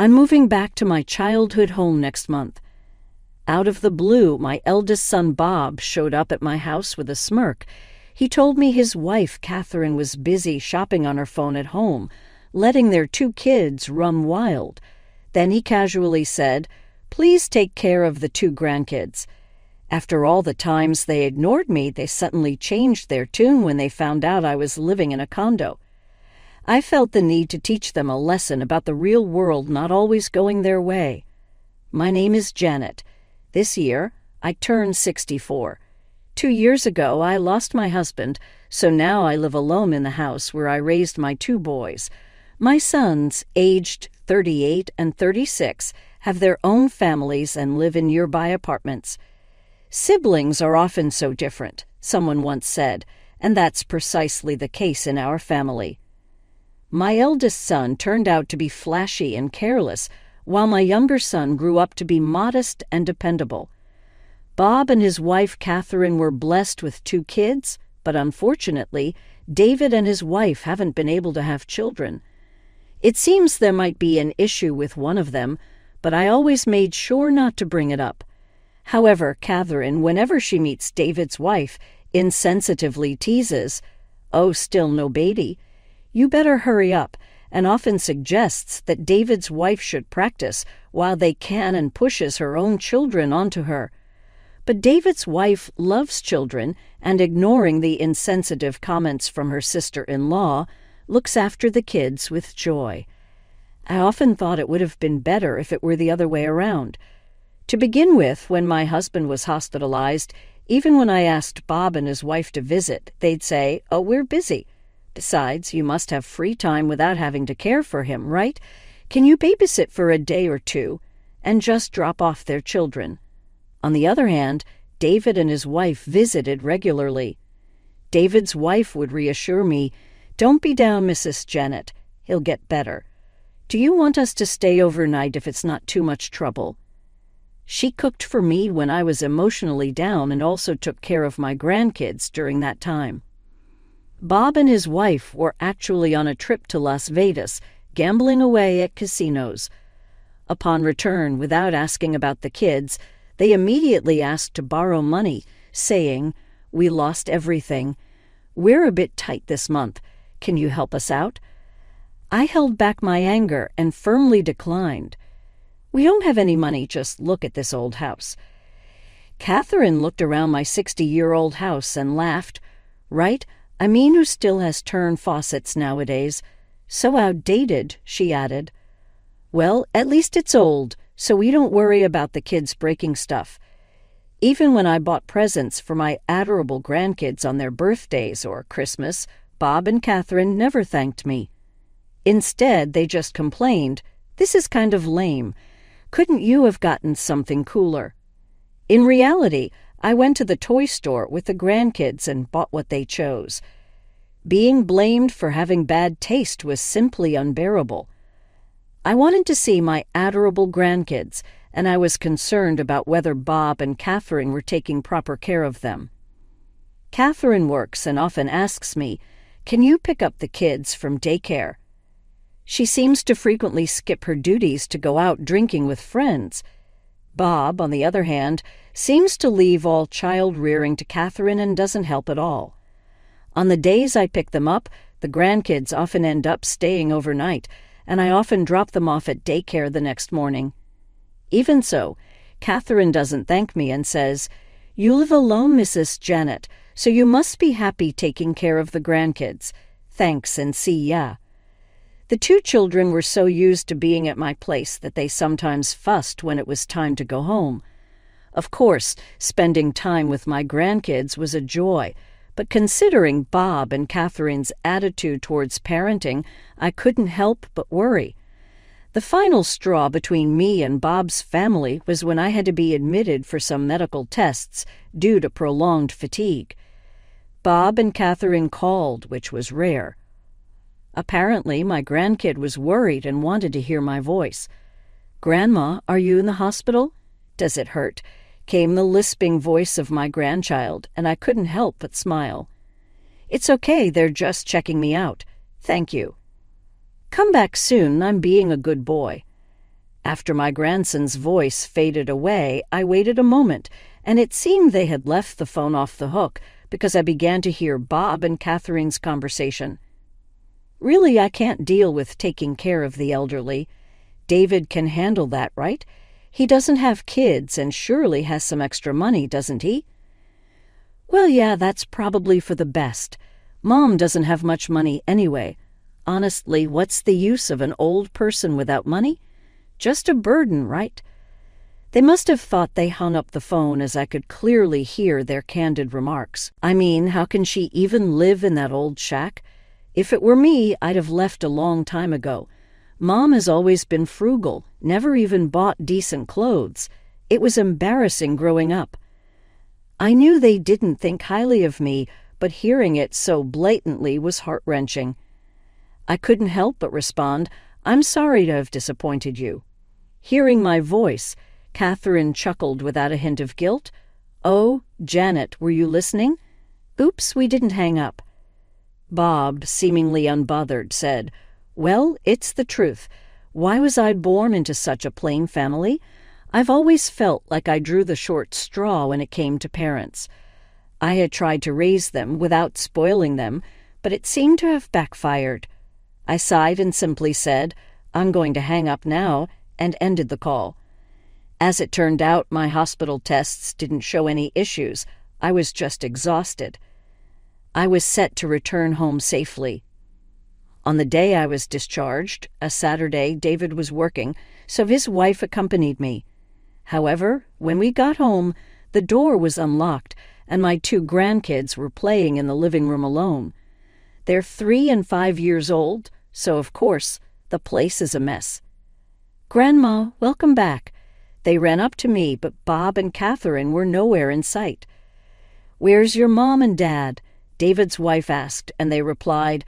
I'm moving back to my childhood home next month. Out of the blue, my eldest son Bob showed up at my house with a smirk. He told me his wife, Catherine, was busy shopping on her phone at home, letting their 2 kids run wild. Then he casually said, "Please take care of the 2 grandkids." After all the times they ignored me, they suddenly changed their tune when they found out I was living in a condo. I felt the need to teach them a lesson about the real world not always going their way. My name is Janet. This year, I turned 64. 2 years ago, I lost my husband, so now I live alone in the house where I raised my 2 boys. My sons, aged 38 and 36, have their own families and live in nearby apartments. Siblings are often so different, someone once said, and that's precisely the case in our family. My eldest son turned out to be flashy and careless, while my younger son grew up to be modest and dependable. Bob and his wife Catherine were blessed with 2 kids, but unfortunately, David and his wife haven't been able to have children. It seems there might be an issue with one of them, but I always made sure not to bring it up. However, Catherine, whenever she meets David's wife, insensitively teases, "Oh, still no baby. You better hurry up," and often suggests that David's wife should practice while they can and pushes her own children onto her. But David's wife loves children and, ignoring the insensitive comments from her sister-in-law, looks after the kids with joy. I often thought it would have been better if it were the other way around. To begin with, when my husband was hospitalized, even when I asked Bob and his wife to visit, they'd say, "Oh, we're busy. Besides, you must have free time without having to care for him, right? Can you babysit for a day or 2 and just drop off their children?" On the other hand, David and his wife visited regularly. David's wife would reassure me, "Don't be down, Mrs. Janet. He'll get better. Do you want us to stay overnight if it's not too much trouble?" She cooked for me when I was emotionally down and also took care of my grandkids during that time. Bob and his wife were actually on a trip to Las Vegas, gambling away at casinos. Upon return, without asking about the kids, they immediately asked to borrow money, saying, "We lost everything. We're a bit tight this month. Can you help us out?" I held back my anger and firmly declined. "We don't have any money, just look at this old house." Catherine looked around my 60-year-old house and laughed. "Right? I mean, who still has turn faucets nowadays? So outdated," she added. "Well, at least it's old, so we don't worry about the kids breaking stuff. Even when I bought presents for my adorable grandkids on their birthdays or Christmas, Bob and Catherine never thanked me. Instead, they just complained, 'This is kind of lame. Couldn't you have gotten something cooler?' In reality, I went to the toy store with the grandkids and bought what they chose. Being blamed for having bad taste was simply unbearable. I wanted to see my adorable grandkids, and I was concerned about whether Bob and Catherine were taking proper care of them. Catherine works and often asks me, "Can you pick up the kids from daycare?" She seems to frequently skip her duties to go out drinking with friends. Bob, on the other hand, seems to leave all child rearing to Catherine and doesn't help at all. On the days I pick them up, the grandkids often end up staying overnight, and I often drop them off at daycare the next morning. Even so, Catherine doesn't thank me and says, "You live alone, Mrs. Janet, so you must be happy taking care of the grandkids. Thanks and see ya." The 2 children were so used to being at my place that they sometimes fussed when it was time to go home. Of course, spending time with my grandkids was a joy, but considering Bob and Catherine's attitude towards parenting, I couldn't help but worry. The final straw between me and Bob's family was when I had to be admitted for some medical tests due to prolonged fatigue. Bob and Catherine called, which was rare. Apparently, my grandkid was worried and wanted to hear my voice. "Grandma, are you in the hospital? Does it hurt?" came the lisping voice of my grandchild, and I couldn't help but smile. "It's okay, they're just checking me out. Thank you." "Come back soon, I'm being a good boy." After my grandson's voice faded away, I waited a moment, and it seemed they had left the phone off the hook because I began to hear Bob and Catherine's conversation. Really, I can't deal with taking care of the elderly. David can handle that, right? He doesn't have kids and surely has some extra money, doesn't he? Well, yeah, that's probably for the best. Mom doesn't have much money anyway. Honestly, what's the use of an old person without money? Just a burden, right? They must have thought they hung up the phone as I could clearly hear their candid remarks. I mean, how can she even live in that old shack? If it were me, I'd have left a long time ago. Mom has always been frugal, never even bought decent clothes. It was embarrassing growing up. I knew they didn't think highly of me, but hearing it so blatantly was heart-wrenching. I couldn't help but respond, "I'm sorry to have disappointed you." Hearing my voice, Catherine chuckled without a hint of guilt. "Oh, Janet, were you listening? Oops, we didn't hang up." Bob, seemingly unbothered, said, "Well, it's the truth. Why was I born into such a plain family? I've always felt like I drew the short straw when it came to parents. I had tried to raise them without spoiling them, but it seemed to have backfired." I sighed and simply said, "I'm going to hang up now," and ended the call. As it turned out, my hospital tests didn't show any issues. I was just exhausted. I was set to return home safely. On the day I was discharged, a Saturday, David was working, so his wife accompanied me. However, when we got home, the door was unlocked, and my 2 grandkids were playing in the living room alone. They're 3 and 5 years old, so of course, the place is a mess. "Grandma, welcome back." They ran up to me, but Bob and Catherine were nowhere in sight. "Where's your mom and dad?" David's wife asked, and they replied,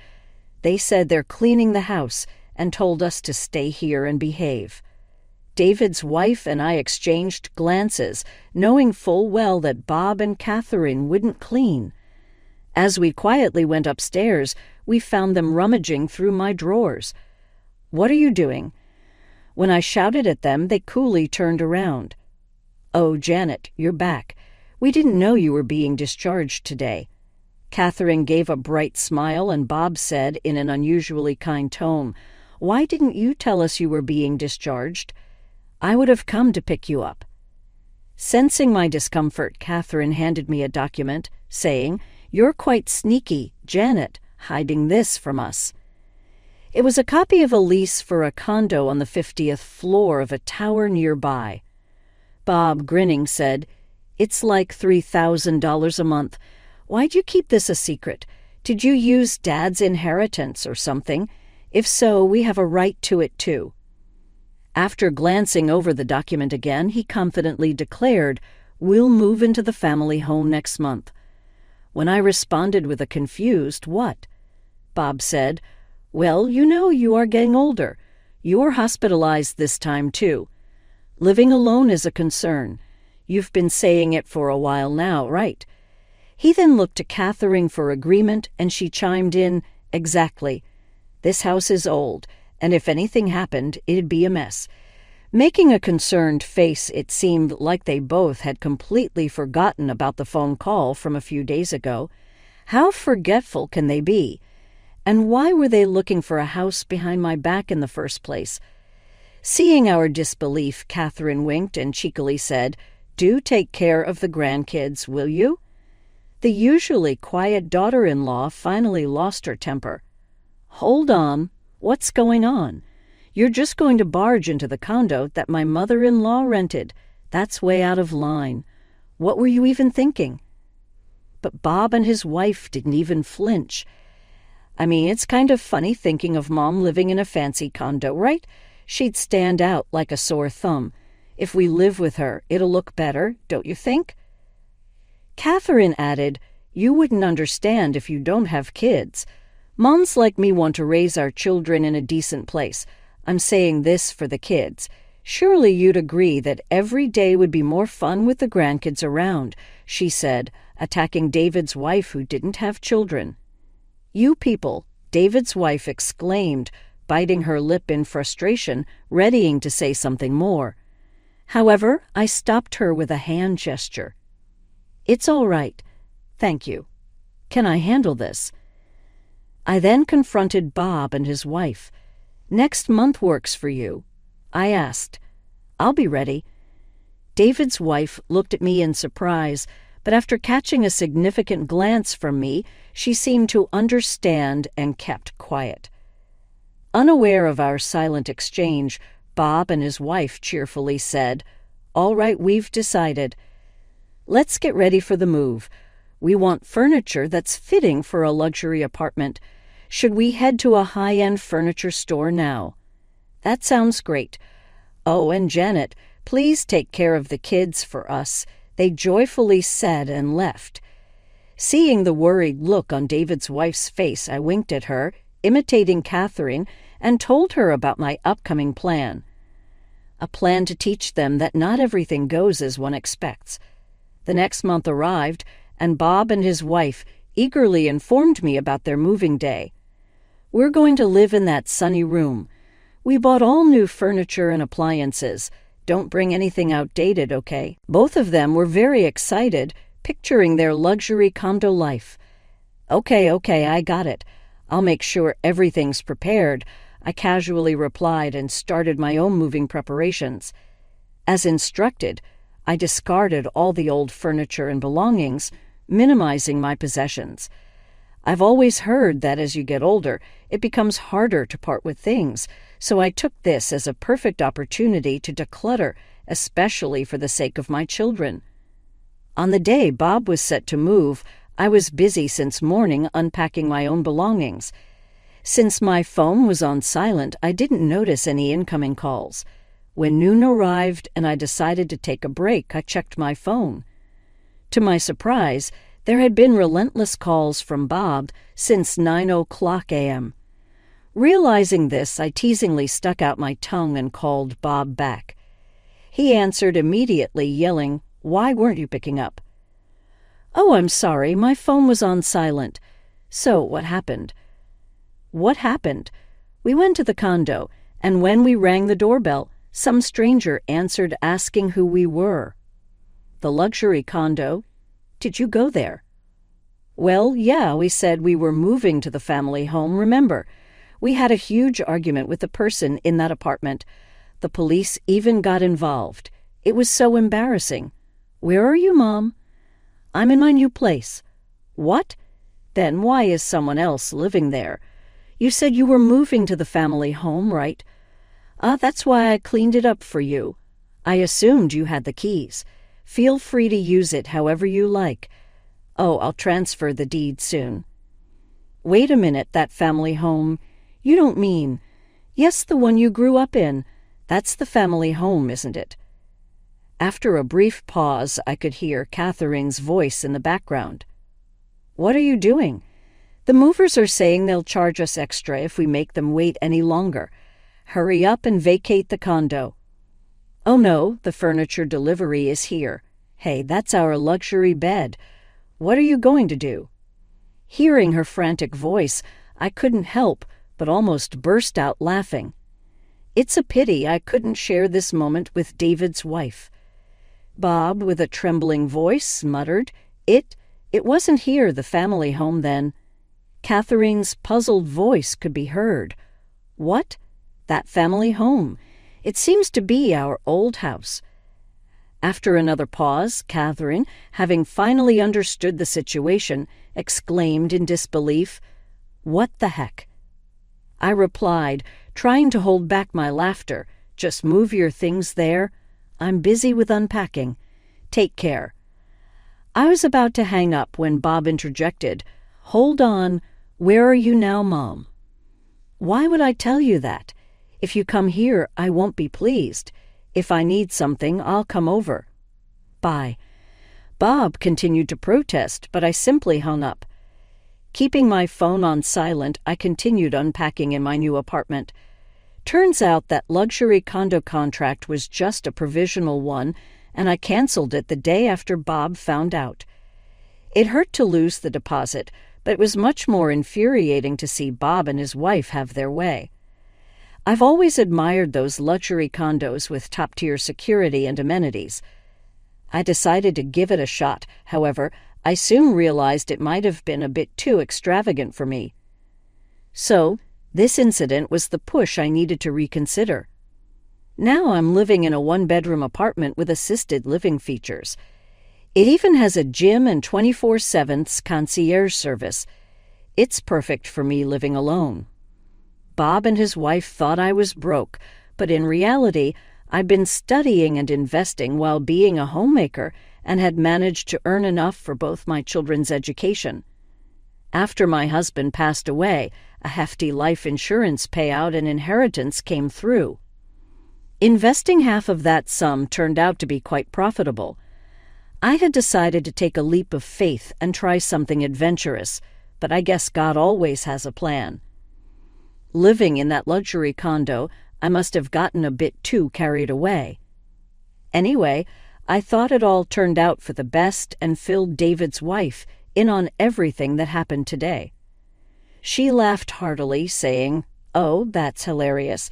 "They said they're cleaning the house and told us to stay here and behave." David's wife and I exchanged glances, knowing full well that Bob and Catherine wouldn't clean. As we quietly went upstairs, we found them rummaging through my drawers. "What are you doing?" When I shouted at them, they coolly turned around. "Oh, Janet, you're back. We didn't know you were being discharged today." Catherine gave a bright smile, and Bob said in an unusually kind tone, "Why didn't you tell us you were being discharged? I would have come to pick you up." Sensing my discomfort, Catherine handed me a document, saying, "You're quite sneaky, Janet, hiding this from us." It was a copy of a lease for a condo on the 50th floor of a tower nearby. Bob, grinning, said, "It's like $3,000 a month. Why'd you keep this a secret? Did you use Dad's inheritance or something? If so, we have a right to it too." After glancing over the document again, he confidently declared, "We'll move into the family home next month." When I responded with a confused "What?" Bob said, "Well, you are getting older. You're hospitalized this time, too. Living alone is a concern. You've been saying it for a while now, right?" He then looked to Catherine for agreement, and she chimed in, "Exactly. This house is old, and if anything happened, it'd be a mess." Making a concerned face, it seemed like they both had completely forgotten about the phone call from a few days ago. How forgetful can they be? And why were they looking for a house behind my back in the first place? Seeing our disbelief, Catherine winked and cheekily said, "Do take care of the grandkids, will you?" The usually quiet daughter-in-law finally lost her temper. "Hold on. What's going on? You're just going to barge into the condo that my mother-in-law rented. That's way out of line. What were you even thinking?" But Bob and his wife didn't even flinch. I mean, it's kind of funny thinking of Mom living in a fancy condo, right? She'd stand out like a sore thumb. If we live with her, it'll look better, don't you think? Catherine added, "You wouldn't understand if you don't have kids. Moms like me want to raise our children in a decent place. I'm saying this for the kids. Surely you'd agree that every day would be more fun with the grandkids around," she said, attacking David's wife who didn't have children. "You people," David's wife exclaimed, biting her lip in frustration, readying to say something more. However, I stopped her with a hand gesture. "It's all right. Thank you. Can I handle this?" I then confronted Bob and his wife. "Next month works for you?" I asked. "I'll be ready." David's wife looked at me in surprise, but after catching a significant glance from me, she seemed to understand and kept quiet. Unaware of our silent exchange, Bob and his wife cheerfully said, "All right, we've decided. Let's get ready for the move. We want furniture that's fitting for a luxury apartment. Should we head to a high-end furniture store now?" "That sounds great. Oh, and Janet, please take care of the kids for us," they joyfully said and left. Seeing the worried look on David's wife's face, I winked at her, imitating Catherine, and told her about my upcoming plan. A plan to teach them that not everything goes as one expects. The next month arrived, and Bob and his wife eagerly informed me about their moving day. "We're going to live in that sunny room. We bought all new furniture and appliances. Don't bring anything outdated, okay?" Both of them were very excited, picturing their luxury condo life. Okay, I got it. I'll make sure everything's prepared," I casually replied and started my own moving preparations. As instructed, I discarded all the old furniture and belongings, minimizing my possessions. I've always heard that as you get older, it becomes harder to part with things, so I took this as a perfect opportunity to declutter, especially for the sake of my children. On the day Bob was set to move, I was busy since morning unpacking my own belongings. Since my phone was on silent, I didn't notice any incoming calls. When noon arrived and I decided to take a break, I checked my phone. To my surprise, there had been relentless calls from Bob since 9:00 a.m. Realizing this, I teasingly stuck out my tongue and called Bob back. He answered immediately, yelling, "Why weren't you picking up?" "Oh, I'm sorry, my phone was on silent." "So, what happened?" "What happened? We went to the condo, and when we rang the doorbell, some stranger answered asking who we were." "The luxury condo? Did you go there?" "Well, yeah, we said we were moving to the family home, remember? We had a huge argument with the person in that apartment. The police even got involved. It was so embarrassing." "Where are you, Mom?" "I'm in my new place." "What? Then why is someone else living there? You said you were moving to the family home, right?" That's why I cleaned it up for you. I assumed you had the keys. Feel free to use it however you like. Oh, I'll transfer the deed soon." "Wait a minute, that family home. You don't mean—" "Yes, the one you grew up in. That's the family home, isn't it?" After a brief pause, I could hear Catherine's voice in the background. "What are you doing? The movers are saying they'll charge us extra if we make them wait any longer. Hurry up and vacate the condo." "Oh no, the furniture delivery is here. Hey, that's our luxury bed. What are you going to do?" Hearing her frantic voice, I couldn't help but almost burst out laughing. It's a pity I couldn't share this moment with David's wife. Bob, with a trembling voice, muttered, It wasn't here, the family home, then." Catherine's puzzled voice could be heard. "What? That family home? It seems to be our old house." After another pause, Catherine, having finally understood the situation, exclaimed in disbelief, "What the heck?" I replied, trying to hold back my laughter, "Just move your things there. I'm busy with unpacking. Take care." I was about to hang up when Bob interjected, "Hold on. Where are you now, Mom?" "Why would I tell you that? If you come here, I won't be pleased. If I need something, I'll come over. Bye." Bob continued to protest, but I simply hung up. Keeping my phone on silent, I continued unpacking in my new apartment. Turns out that luxury condo contract was just a provisional one, and I canceled it the day after Bob found out. It hurt to lose the deposit, but it was much more infuriating to see Bob and his wife have their way. I've always admired those luxury condos with top-tier security and amenities. I decided to give it a shot. However, I soon realized it might have been a bit too extravagant for me. So, this incident was the push I needed to reconsider. Now I'm living in a one-bedroom apartment with assisted living features. It even has a gym and 24/7 concierge service. It's perfect for me living alone. Bob and his wife thought I was broke, but in reality, I'd been studying and investing while being a homemaker and had managed to earn enough for both my children's education. After my husband passed away, a hefty life insurance payout and inheritance came through. Investing half of that sum turned out to be quite profitable. I had decided to take a leap of faith and try something adventurous, but I guess God always has a plan. Living in that luxury condo, I must have gotten a bit too carried away. Anyway, I thought it all turned out for the best and filled David's wife in on everything that happened today. She laughed heartily, saying, "Oh, that's hilarious.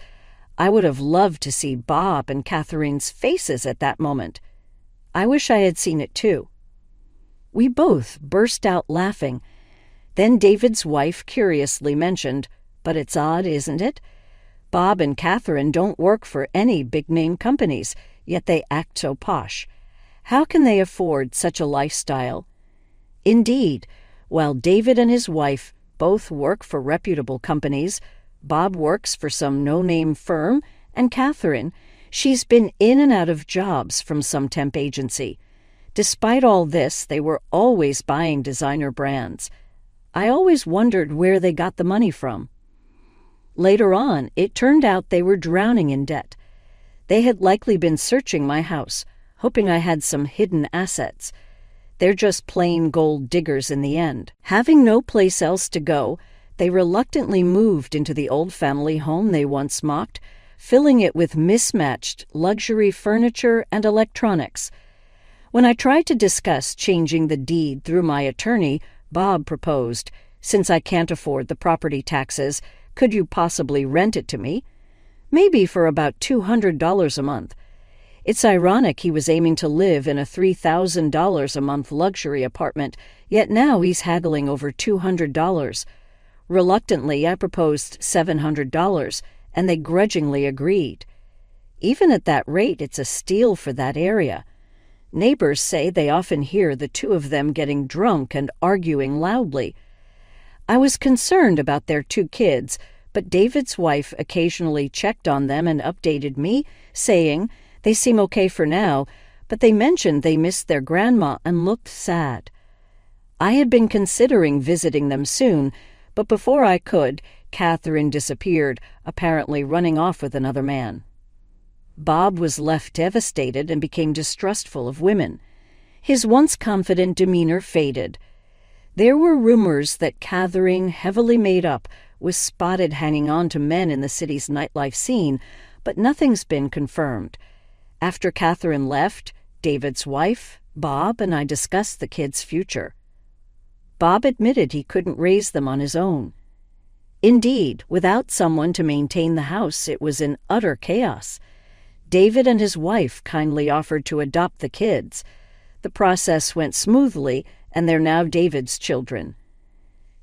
I would have loved to see Bob and Catherine's faces at that moment. I wish I had seen it too." We both burst out laughing. Then David's wife curiously mentioned, "But it's odd, isn't it? Bob and Catherine don't work for any big-name companies, yet they act so posh. How can they afford such a lifestyle?" Indeed, while David and his wife both work for reputable companies, Bob works for some no-name firm, and Catherine, she's been in and out of jobs from some temp agency. Despite all this, they were always buying designer brands. I always wondered where they got the money from. Later on, it turned out they were drowning in debt. They had likely been searching my house, hoping I had some hidden assets. They're just plain gold diggers in the end. Having no place else to go, they reluctantly moved into the old family home they once mocked, filling it with mismatched luxury furniture and electronics. When I tried to discuss changing the deed through my attorney, Bob proposed, "Since I can't afford the property taxes, could you possibly rent it to me? Maybe for about $200 a month." It's ironic he was aiming to live in a $3,000 a month luxury apartment, yet now he's haggling over $200. Reluctantly, I proposed $700, and they grudgingly agreed. Even at that rate, it's a steal for that area. Neighbors say they often hear the two of them getting drunk and arguing loudly. I was concerned about their two kids, but David's wife occasionally checked on them and updated me, saying, "They seem okay for now, but they mentioned they missed their grandma and looked sad." I had been considering visiting them soon, but before I could, Catherine disappeared, apparently running off with another man. Bob was left devastated and became distrustful of women. His once confident demeanor faded. There were rumors that Catherine, heavily made up, was spotted hanging on to men in the city's nightlife scene, but nothing's been confirmed. After Catherine left, David's wife, Bob, and I discussed the kids' future. Bob admitted he couldn't raise them on his own. Indeed, without someone to maintain the house, it was in utter chaos. David and his wife kindly offered to adopt the kids. The process went smoothly, and they're now David's children.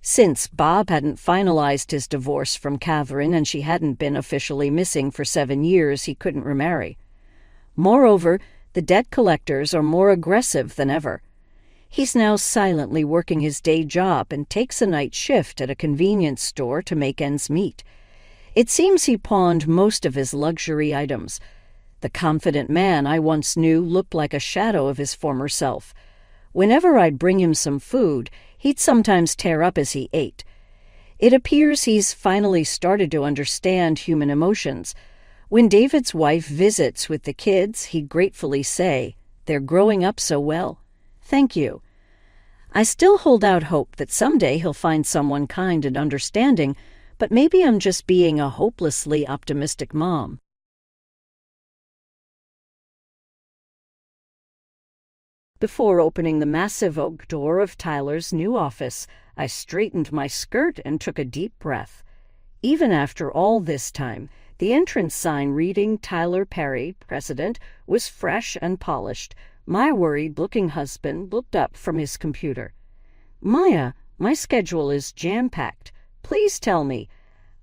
Since Bob hadn't finalized his divorce from Catherine and she hadn't been officially missing for 7 years, he couldn't remarry. Moreover, the debt collectors are more aggressive than ever. He's now silently working his day job and takes a night shift at a convenience store to make ends meet. It seems he pawned most of his luxury items. The confident man I once knew looked like a shadow of his former self. Whenever I'd bring him some food, he'd sometimes tear up as he ate. It appears he's finally started to understand human emotions. When David's wife visits with the kids, he'd gratefully say, "They're growing up so well. Thank you." I still hold out hope that someday he'll find someone kind and understanding, but maybe I'm just being a hopelessly optimistic mom. Before opening the massive oak door of Tyler's new office, I straightened my skirt and took a deep breath. Even after all this time, The entrance sign reading Tyler Perry, President, was fresh and polished. My worried-looking husband looked up from his computer. "Maya, my schedule is jam-packed. Please tell me."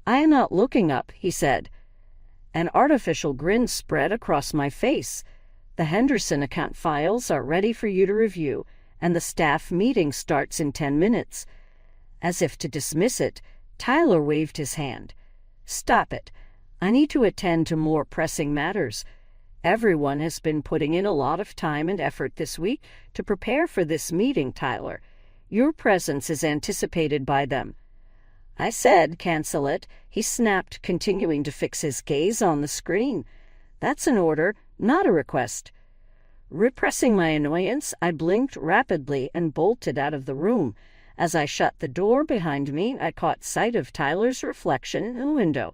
"I am not looking up," he said. An artificial grin spread across my face. "The Henderson account files are ready for you to review, and the staff meeting starts in 10 minutes. As if to dismiss it, Tyler waved his hand. "Stop it. I need to attend to more pressing matters. Everyone has been putting in a lot of time and effort this week to prepare for this meeting, Tyler. Your presence is anticipated by them." I said, "Cancel it." He snapped, continuing to fix his gaze on the screen. "That's an order, not a request." Repressing my annoyance, I blinked rapidly and bolted out of the room. As I shut the door behind me, I caught sight of Tyler's reflection in the window.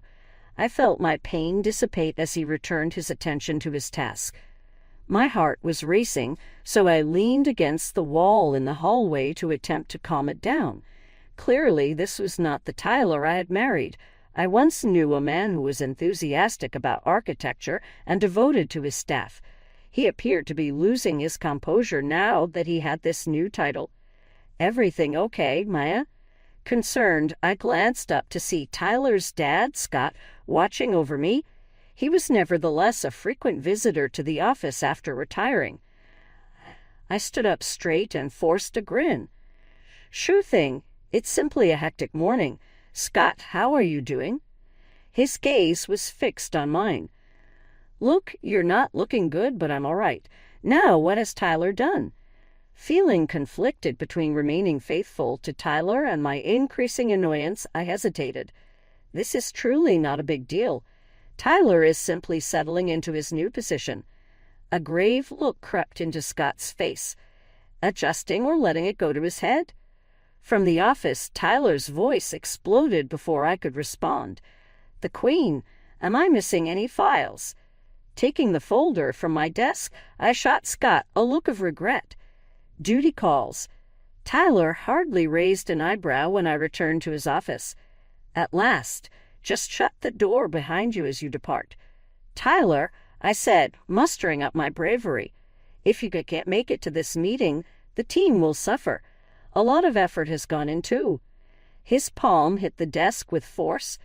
I felt my pain dissipate as he returned his attention to his task. My heart was racing, so I leaned against the wall in the hallway to attempt to calm it down. Clearly, this was not the Tyler I had married. I once knew a man who was enthusiastic about architecture and devoted to his staff. He appeared to be losing his composure now that he had this new title. "Everything okay, Maya?" Concerned, I glanced up to see Tyler's dad, Scott, watching over me. He was nevertheless a frequent visitor to the office after retiring. I stood up straight and forced a grin. "Sure thing. It's simply a hectic morning. Scott, how are you doing?" His gaze was fixed on mine. "Look, you're not looking good, but I'm all right. Now, what has Tyler done?" Feeling conflicted between remaining faithful to Tyler and my increasing annoyance, I hesitated. This is truly not a big deal. Tyler is simply settling into his new position. A grave look crept into Scott's face. Adjusting or letting it go to his head? From the office, Tyler's voice exploded before I could respond. "The Queen, am I missing any files?" Taking the folder from my desk, I shot Scott a look of regret. "Duty calls." Tyler hardly raised an eyebrow when I returned to his office. "At last. Just shut the door behind you as you depart." "Tyler," I said, mustering up my bravery, "if you can't make it to this meeting, the team will suffer. A lot of effort has gone into." His palm hit the desk with force.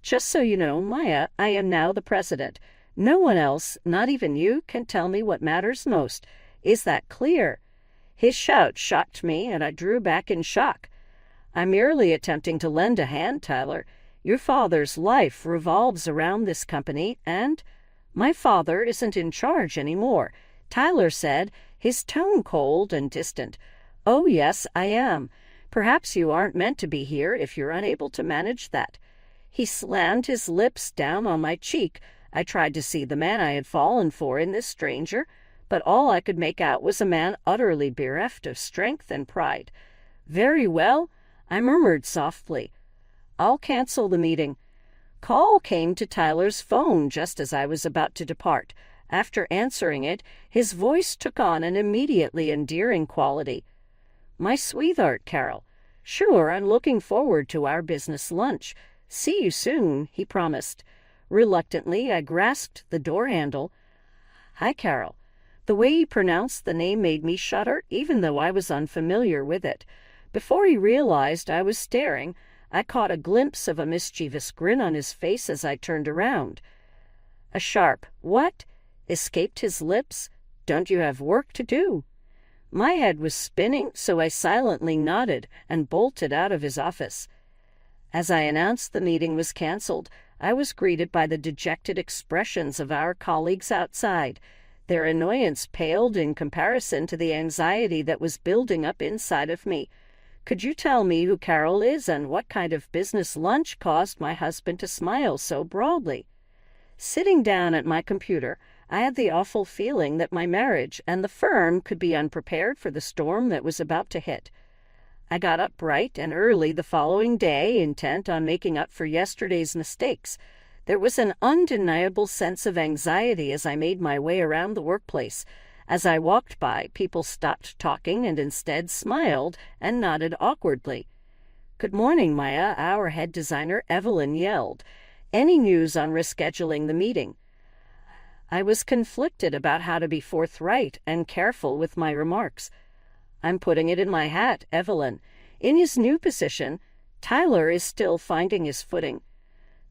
"Just so you know, Maya, I am now the president. No one else, not even you, can tell me what matters most. Is that clear?" His shout shocked me, and I drew back in shock. "I'm merely attempting to lend a hand, Tyler. Your father's life revolves around this company, and—" "My father isn't in charge anymore," Tyler said, his tone cold and distant. "Oh, yes, I am. Perhaps you aren't meant to be here if you're unable to manage that." He slammed his lips down on my cheek. I tried to see the man I had fallen for in this stranger, but all I could make out was a man utterly bereft of strength and pride. "Very well," I murmured softly. "I'll cancel the meeting." Call came to Tyler's phone just as I was about to depart. After answering it, his voice took on an immediately endearing quality. "My sweetheart, Carol. Sure, I'm looking forward to our business lunch. See you soon," he promised. Reluctantly, I grasped the door handle. "Hi, Carol." The way he pronounced the name made me shudder, even though I was unfamiliar with it. Before he realized I was staring, I caught a glimpse of a mischievous grin on his face as I turned around. A sharp "What?" escaped his lips. "Don't you have work to do?" My head was spinning, so I silently nodded and bolted out of his office. As I announced the meeting was canceled, I was greeted by the dejected expressions of our colleagues outside. Their annoyance paled in comparison to the anxiety that was building up inside of me. "Could you tell me who Carol is and what kind of business lunch caused my husband to smile so broadly?" Sitting down at my computer, I had the awful feeling that my marriage and the firm could be unprepared for the storm that was about to hit. I got up bright and early the following day, intent on making up for yesterday's mistakes. There was an undeniable sense of anxiety as I made my way around the workplace. As I walked by, people stopped talking and instead smiled and nodded awkwardly. "Good morning, Maya," our head designer Evelyn yelled. Any news on rescheduling the meeting? I was conflicted about how to be forthright and careful with my remarks. I'm putting it in my hat, Evelyn. In his new position, Tyler is still finding his footing.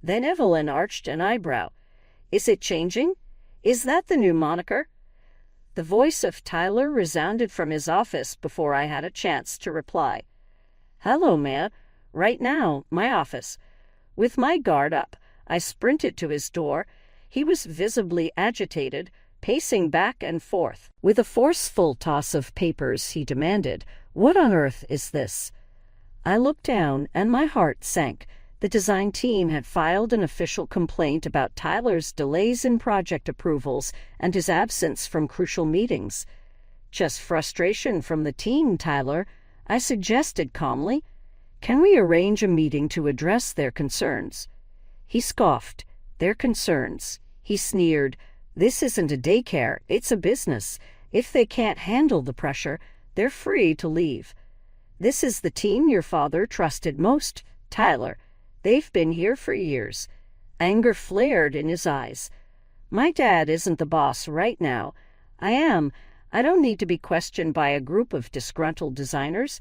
Then Evelyn arched an eyebrow. Is it changing? Is that the new moniker? The voice of Tyler resounded from his office before I had a chance to reply. Hello, Maya. Right now, my office. With my guard up, I sprinted to his door. He was visibly agitated, pacing back and forth. With a forceful toss of papers, he demanded, What on earth is this? I looked down, and my heart sank. The design team had filed an official complaint about Tyler's delays in project approvals and his absence from crucial meetings. Just frustration from the team, Tyler, I suggested calmly. Can we arrange a meeting to address their concerns? He scoffed. Their concerns. He sneered. This isn't a daycare, it's a business. If they can't handle the pressure, they're free to leave. This is the team your father trusted most, Tyler. They've been here for years. Anger flared in his eyes. My dad isn't the boss right now. I am. I don't need to be questioned by a group of disgruntled designers.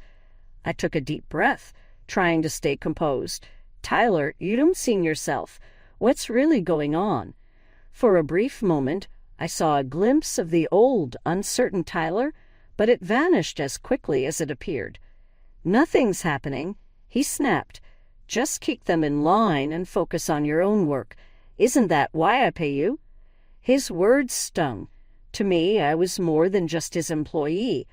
I took a deep breath, trying to stay composed. Tyler, you don't seem yourself. What's really going on? For a brief moment, I saw a glimpse of the old, uncertain Tyler, but it vanished as quickly as it appeared. Nothing's happening, he snapped. Just keep them in line and focus on your own work. Isn't that why I pay you? His words stung. To me, I was more than just his employee.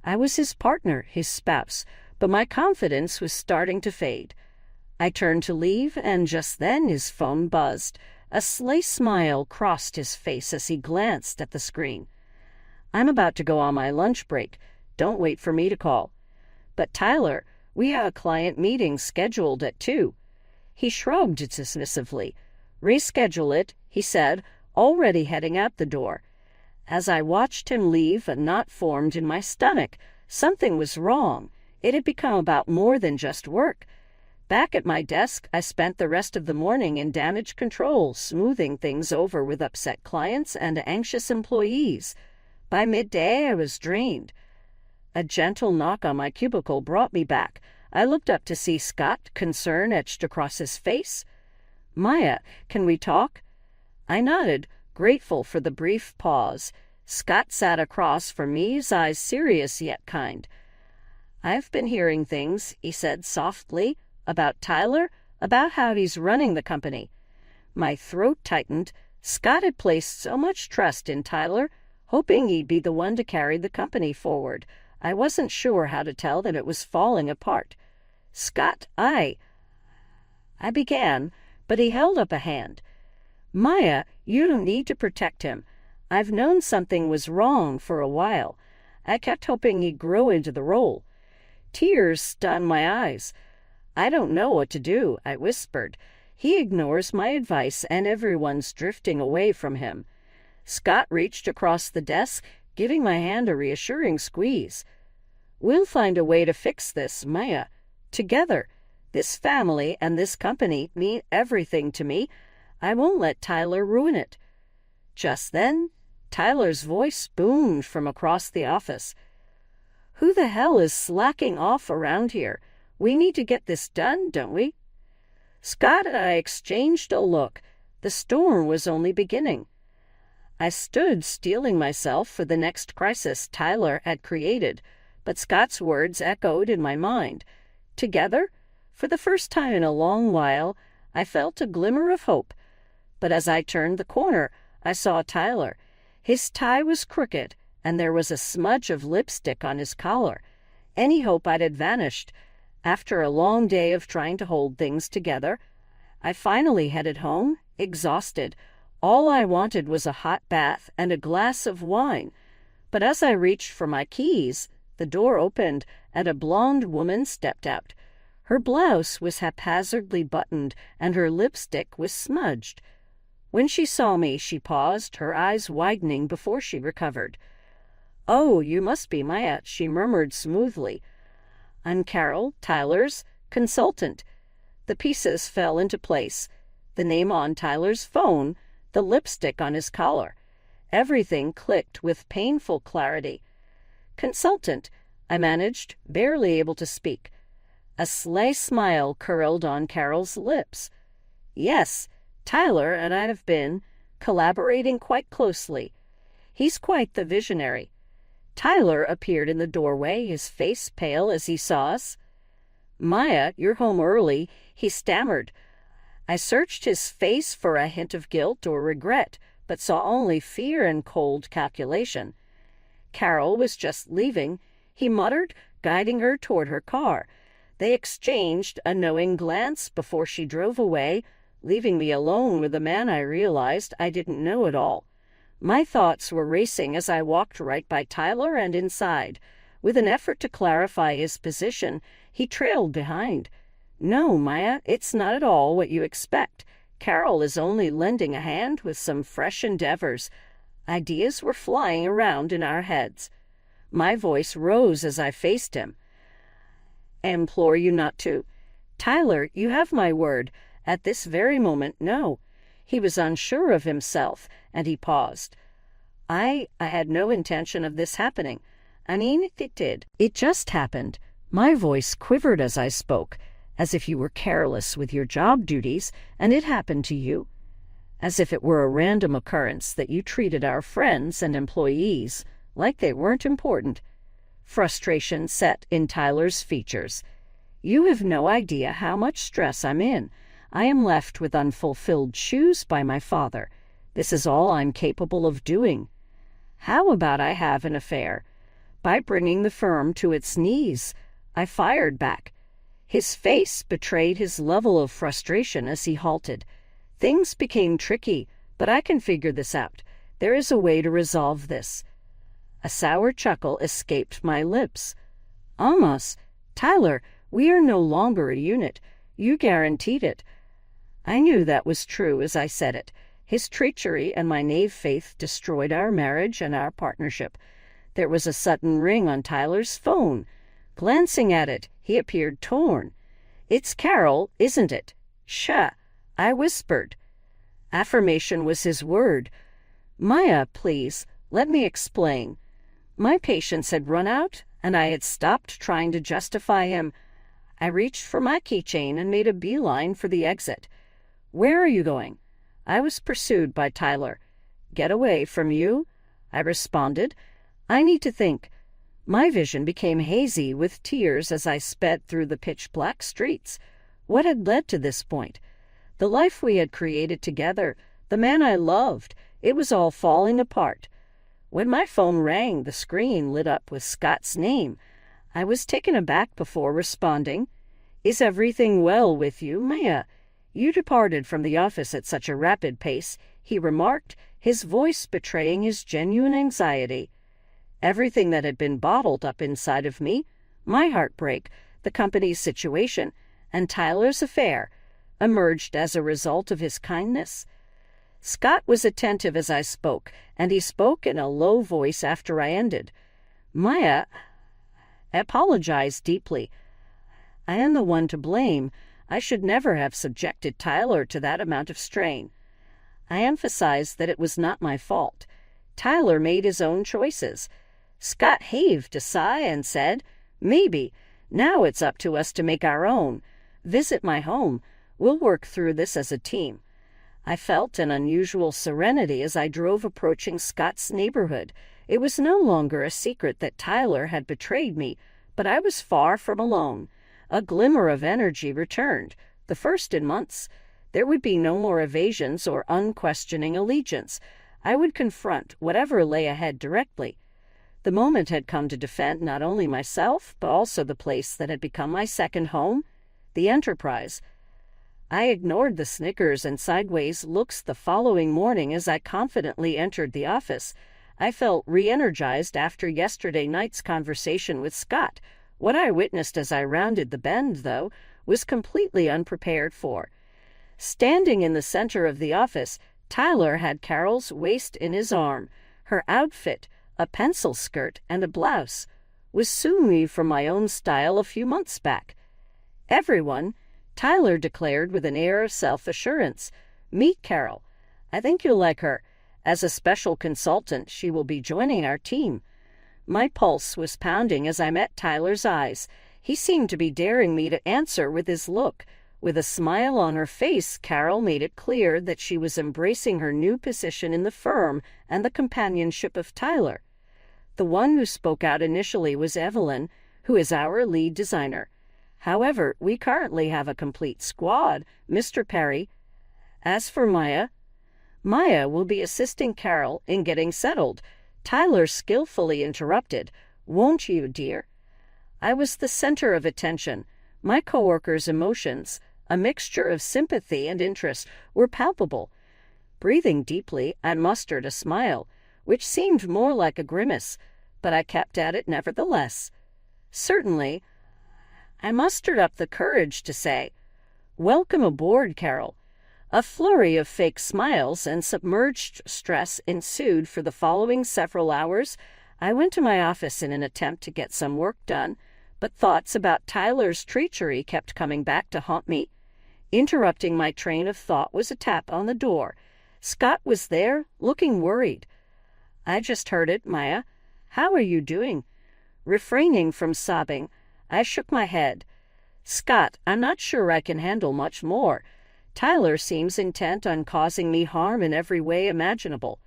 I was his partner, his spouse, but my confidence was starting to fade. I turned to leave, and just then his phone buzzed. A sly smile crossed his face as he glanced at the screen. I'm about to go on my lunch break. Don't wait for me to call. But Tyler, we have a client meeting scheduled at 2. He shrugged dismissively. Reschedule it, he said, already heading out the door. As I watched him leave, a knot formed in my stomach. Something was wrong. It had become about more than just work. Back at my desk, I spent the rest of the morning in damage control, smoothing things over with upset clients and anxious employees. By midday, I was drained. A gentle knock on my cubicle brought me back. I looked up to see Scott, concern etched across his face. Maya, can we talk? I nodded, grateful for the brief pause. Scott sat across from me, his eyes serious yet kind. I've been hearing things, he said softly, about Tyler, about how he's running the company. My throat tightened. Scott had placed so much trust in Tyler, hoping he'd be the one to carry the company forward. I wasn't sure how to tell that it was falling apart. Scott, I began, but he held up a hand. Maya, you don't need to protect him. I've known something was wrong for a while. I kept hoping he'd grow into the role. Tears stung my eyes. I don't know what to do, I whispered. He ignores my advice and everyone's drifting away from him. Scott reached across the desk, giving my hand a reassuring squeeze. We'll find a way to fix this, Maya. Together. This family and this company mean everything to me. I won't let Tyler ruin it. Just then, Tyler's voice boomed from across the office. Who the hell is slacking off around here? We need to get this done, don't we? Scott and I exchanged a look. The storm was only beginning. I stood steeling myself for the next crisis Tyler had created, but Scott's words echoed in my mind. Together, for the first time in a long while, I felt a glimmer of hope. But as I turned the corner, I saw Tyler. His tie was crooked, and there was a smudge of lipstick on his collar. Any hope had vanished. After a long day of trying to hold things together, I finally headed home, exhausted. All I wanted was a hot bath and a glass of wine. But as I reached for my keys, the door opened and a blonde woman stepped out. Her blouse was haphazardly buttoned and her lipstick was smudged. When she saw me, she paused, her eyes widening before she recovered. "Oh, you must be Maya," she murmured smoothly. "I'm Carol, Tyler's consultant." The pieces fell into place. the name on Tyler's phone, the lipstick on his collar. Everything clicked with painful clarity. "Consultant," I managed, barely able to speak. A sly smile curled on Carol's lips. "Yes, Tyler and I have been collaborating quite closely. He's quite the visionary." Tyler appeared in the doorway, his face pale as he saw us. "Maya, you're home early," he stammered. I searched his face for a hint of guilt or regret, but saw only fear and cold calculation. Carol was just leaving, he muttered, guiding her toward her car. They exchanged a knowing glance before she drove away, leaving me alone with a man I realized I didn't know at all. My thoughts were racing as I walked right by Tyler and inside. With an effort to clarify his position, he trailed behind. "No, Maya, it's not at all what you expect. Carol is only lending a hand with some fresh endeavors." Ideas were flying around in our heads. My voice rose as I faced him. "I implore you not to. Tyler, you have my word. At this very moment, no." He was unsure of himself, and he paused. I had no intention of this happening. I mean, it did. It just happened. My voice quivered as I spoke, as if you were careless with your job duties, and it happened to you. As if it were a random occurrence that you treated our friends and employees like they weren't important. Frustration set in Tyler's features. "You have no idea how much stress I'm in. I am left with unfulfilled shoes by my father. This is all I'm capable of doing. How about I have an affair?" By bringing the firm to its knees, I fired back. His face betrayed his level of frustration as he halted. "Things became tricky, but I can figure this out. There is a way to resolve this." A sour chuckle escaped my lips. "Amos, Tyler, we are no longer a unit. You guaranteed it." I knew that was true as I said it. His treachery and my naive faith destroyed our marriage and our partnership. There was a sudden ring on Tyler's phone. Glancing at it, he appeared torn. "It's Carol, isn't it?" "Shh," I whispered. Affirmation was his word. "Maya, please, let me explain." My patience had run out, and I had stopped trying to justify him. I reached for my keychain and made a beeline for the exit. "Where are you going?" I was pursued by Tyler. "Get away from you?" I responded. "I need to think." My vision became hazy with tears as I sped through the pitch-black streets. What had led to this point? The life we had created together, the man I loved, it was all falling apart. When my phone rang, the screen lit up with Scott's name. I was taken aback before responding. "Is everything well with you, Maya? You departed from the office at such a rapid pace," he remarked, his voice betraying his genuine anxiety. Everything that had been bottled up inside of me, my heartbreak, the company's situation, and Tyler's affair, emerged as a result of his kindness. Scott was attentive as I spoke, and he spoke in a low voice after I ended. "Maya, I apologize deeply. I am the one to blame. I should never have subjected Tyler to that amount of strain." I emphasized that it was not my fault. Tyler made his own choices. Scott heaved a sigh and said, "Maybe. Now it's up to us to make our own. Visit my home. We'll work through this as a team." I felt an unusual serenity as I drove approaching Scott's neighborhood. It was no longer a secret that Tyler had betrayed me, but I was far from alone. A glimmer of energy returned, the first in months. There would be no more evasions or unquestioning allegiance. I would confront whatever lay ahead directly. The moment had come to defend not only myself, but also the place that had become my second home, the Enterprise. I ignored the snickers and sideways looks the following morning as I confidently entered the office. I felt re-energized after yesterday night's conversation with Scott. What I witnessed as I rounded the bend, though, was completely unprepared for. Standing in the center of the office, Tyler had Carol's waist in his arm. Her outfit, a pencil skirt and a blouse, was suing from my own style a few months back. "Everyone," Tyler declared with an air of self-assurance, Meet Carol. I think you'll like her. As a special consultant, she will be joining our team." My pulse was pounding as I met Tyler's eyes. He seemed to be daring me to answer with his look. With a smile on her face, Carol made it clear that she was embracing her new position in the firm and the companionship of Tyler. The one who spoke out initially was Evelyn, who is our lead designer. However, we currently have a complete squad, Mr. Perry. As for Maya will be assisting Carol in getting settled. Tyler skillfully interrupted. "Won't you, dear?" I was the center of attention. My coworkers' emotions, a mixture of sympathy and interest, were palpable. Breathing deeply, I mustered a smile, which seemed more like a grimace, but I kept at it nevertheless. "Certainly." I mustered up the courage to say, "Welcome aboard, Carol." A flurry of fake smiles and submerged stress ensued for the following several hours. I went to my office in an attempt to get some work done, but thoughts about Tyler's treachery kept coming back to haunt me. Interrupting my train of thought was a tap on the door. Scott was there, looking worried. "I just heard it, Maya. How are you doing?" Refraining from sobbing, I shook my head. "Scott, I'm not sure I can handle much more. Tyler seems intent on causing me harm in every way imaginable."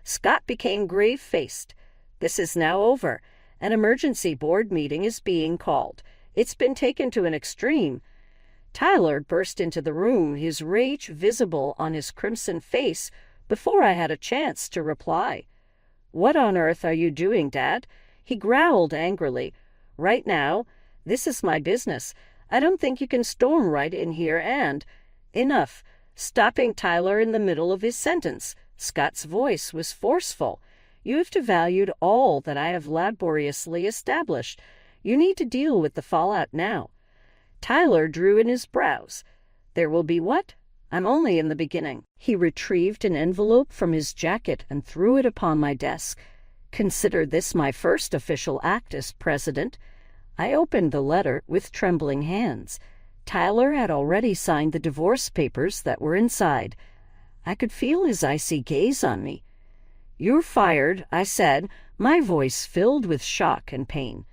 Scott became grave-faced. "This is now over. An emergency board meeting is being called. It's been taken to an extreme." Tyler burst into the room, his rage visible on his crimson face, before I had a chance to reply. "What on earth are you doing, Dad?" He growled angrily. "Right now, this is my business. I don't think you can storm right in here and—" "Enough," stopping Tyler in the middle of his sentence. Scott's voice was forceful. "You have devalued all that I have laboriously established. You need to deal with the fallout now." Tyler drew in his brows. "There will be what? I'm only in the beginning." He retrieved an envelope from his jacket and threw it upon my desk. "Consider this my first official act as president." I opened the letter with trembling hands. Tyler had already signed the divorce papers that were inside. I could feel his icy gaze on me. "You're fired," I said, my voice filled with shock and pain.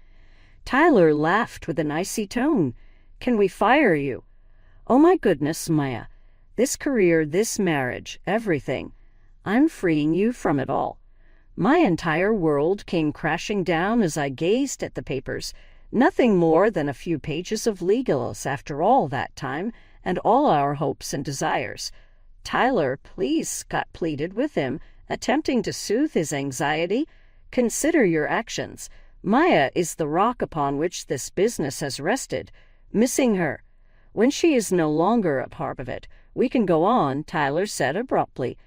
Tyler laughed with an icy tone. "Can we fire you?" "Oh my goodness, Maya. This career, this marriage, everything. I'm freeing you from it all." My entire world came crashing down as I gazed at the papers. Nothing more than a few pages of legals after all that time, and all our hopes and desires. "Tyler, please," Scott pleaded with him, attempting to soothe his anxiety. "Consider your actions. Maya is the rock upon which this business has rested. Missing her, when she is no longer a part of it, we can go on," Tyler said abruptly.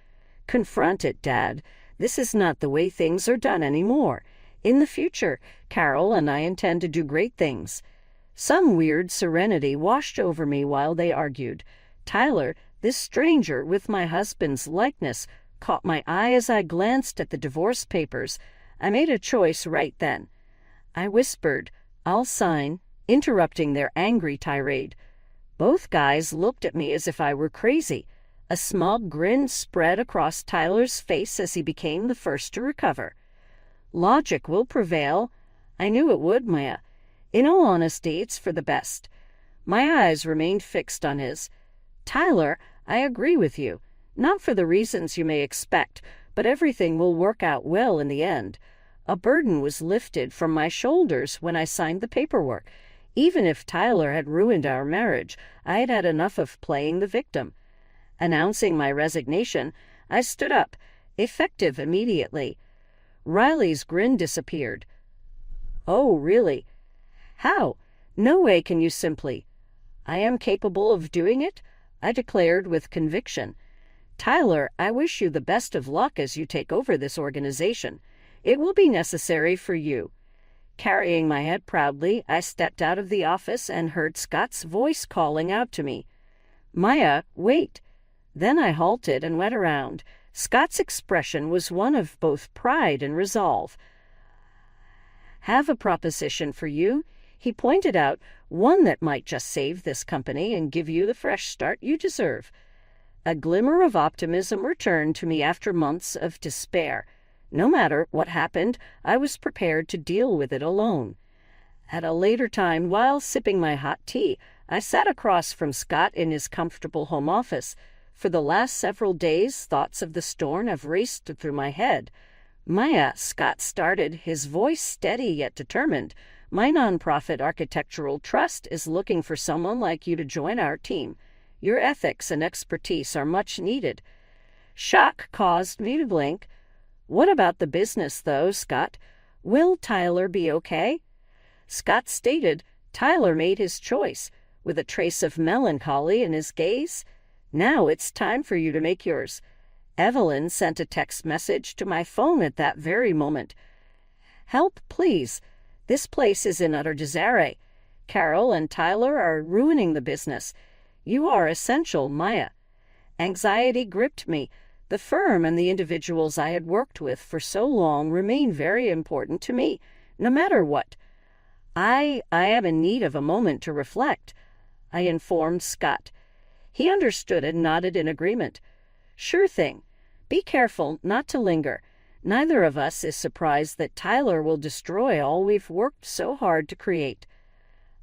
"Confront it, Dad. This is not the way things are done anymore. In the future, Carol and I intend to do great things." Some weird serenity washed over me while they argued. Tyler, this stranger with my husband's likeness, caught my eye as I glanced at the divorce papers. I made a choice right then. I whispered, "I'll sign," interrupting their angry tirade. Both guys looked at me as if I were crazy. A smug grin spread across Tyler's face as he became the first to recover. "Logic will prevail." I knew it would, Maya. "In all honesty, it's for the best." My eyes remained fixed on his. "Tyler, I agree with you. Not for the reasons you may expect, but everything will work out well in the end." A burden was lifted from my shoulders when I signed the paperwork. Even if Tyler had ruined our marriage, I had had enough of playing the victim. Announcing my resignation, I stood up, effective immediately. Riley's grin disappeared. "Oh, really? How? No way can you simply—" "I am capable of doing it," I declared with conviction. "Tyler, I wish you the best of luck as you take over this organization. It will be necessary for you." Carrying my head proudly, I stepped out of the office and heard Scott's voice calling out to me, "Maya, wait." Then I halted and went around. Scott's expression was one of both pride and resolve. "Have a proposition for you," he pointed out, "one that might just save this company and give you the fresh start you deserve." A glimmer of optimism returned to me after months of despair. No matter what happened, I was prepared to deal with it alone. At a later time, while sipping my hot tea, I sat across from Scott in his comfortable home office. For the last several days, thoughts of the storm have raced through my head. "Maya," Scott started, his voice steady yet determined, "my nonprofit architectural trust is looking for someone like you to join our team. Your ethics and expertise are much needed." Shock caused me to blink. "What about the business, though, Scott? Will Tyler be okay?" Scott stated, "Tyler made his choice," with a trace of melancholy in his gaze. "Now it's time for you to make yours." Evelyn sent a text message to my phone at that very moment. "Help, please. This place is in utter disarray. Carol and Tyler are ruining the business. You are essential, Maya." Anxiety gripped me. The firm and the individuals I had worked with for so long remain very important to me, no matter what. I am in need of a moment to reflect," I informed Scott. He understood and nodded in agreement. "Sure thing. Be careful not to linger. Neither of us is surprised that Tyler will destroy all we've worked so hard to create."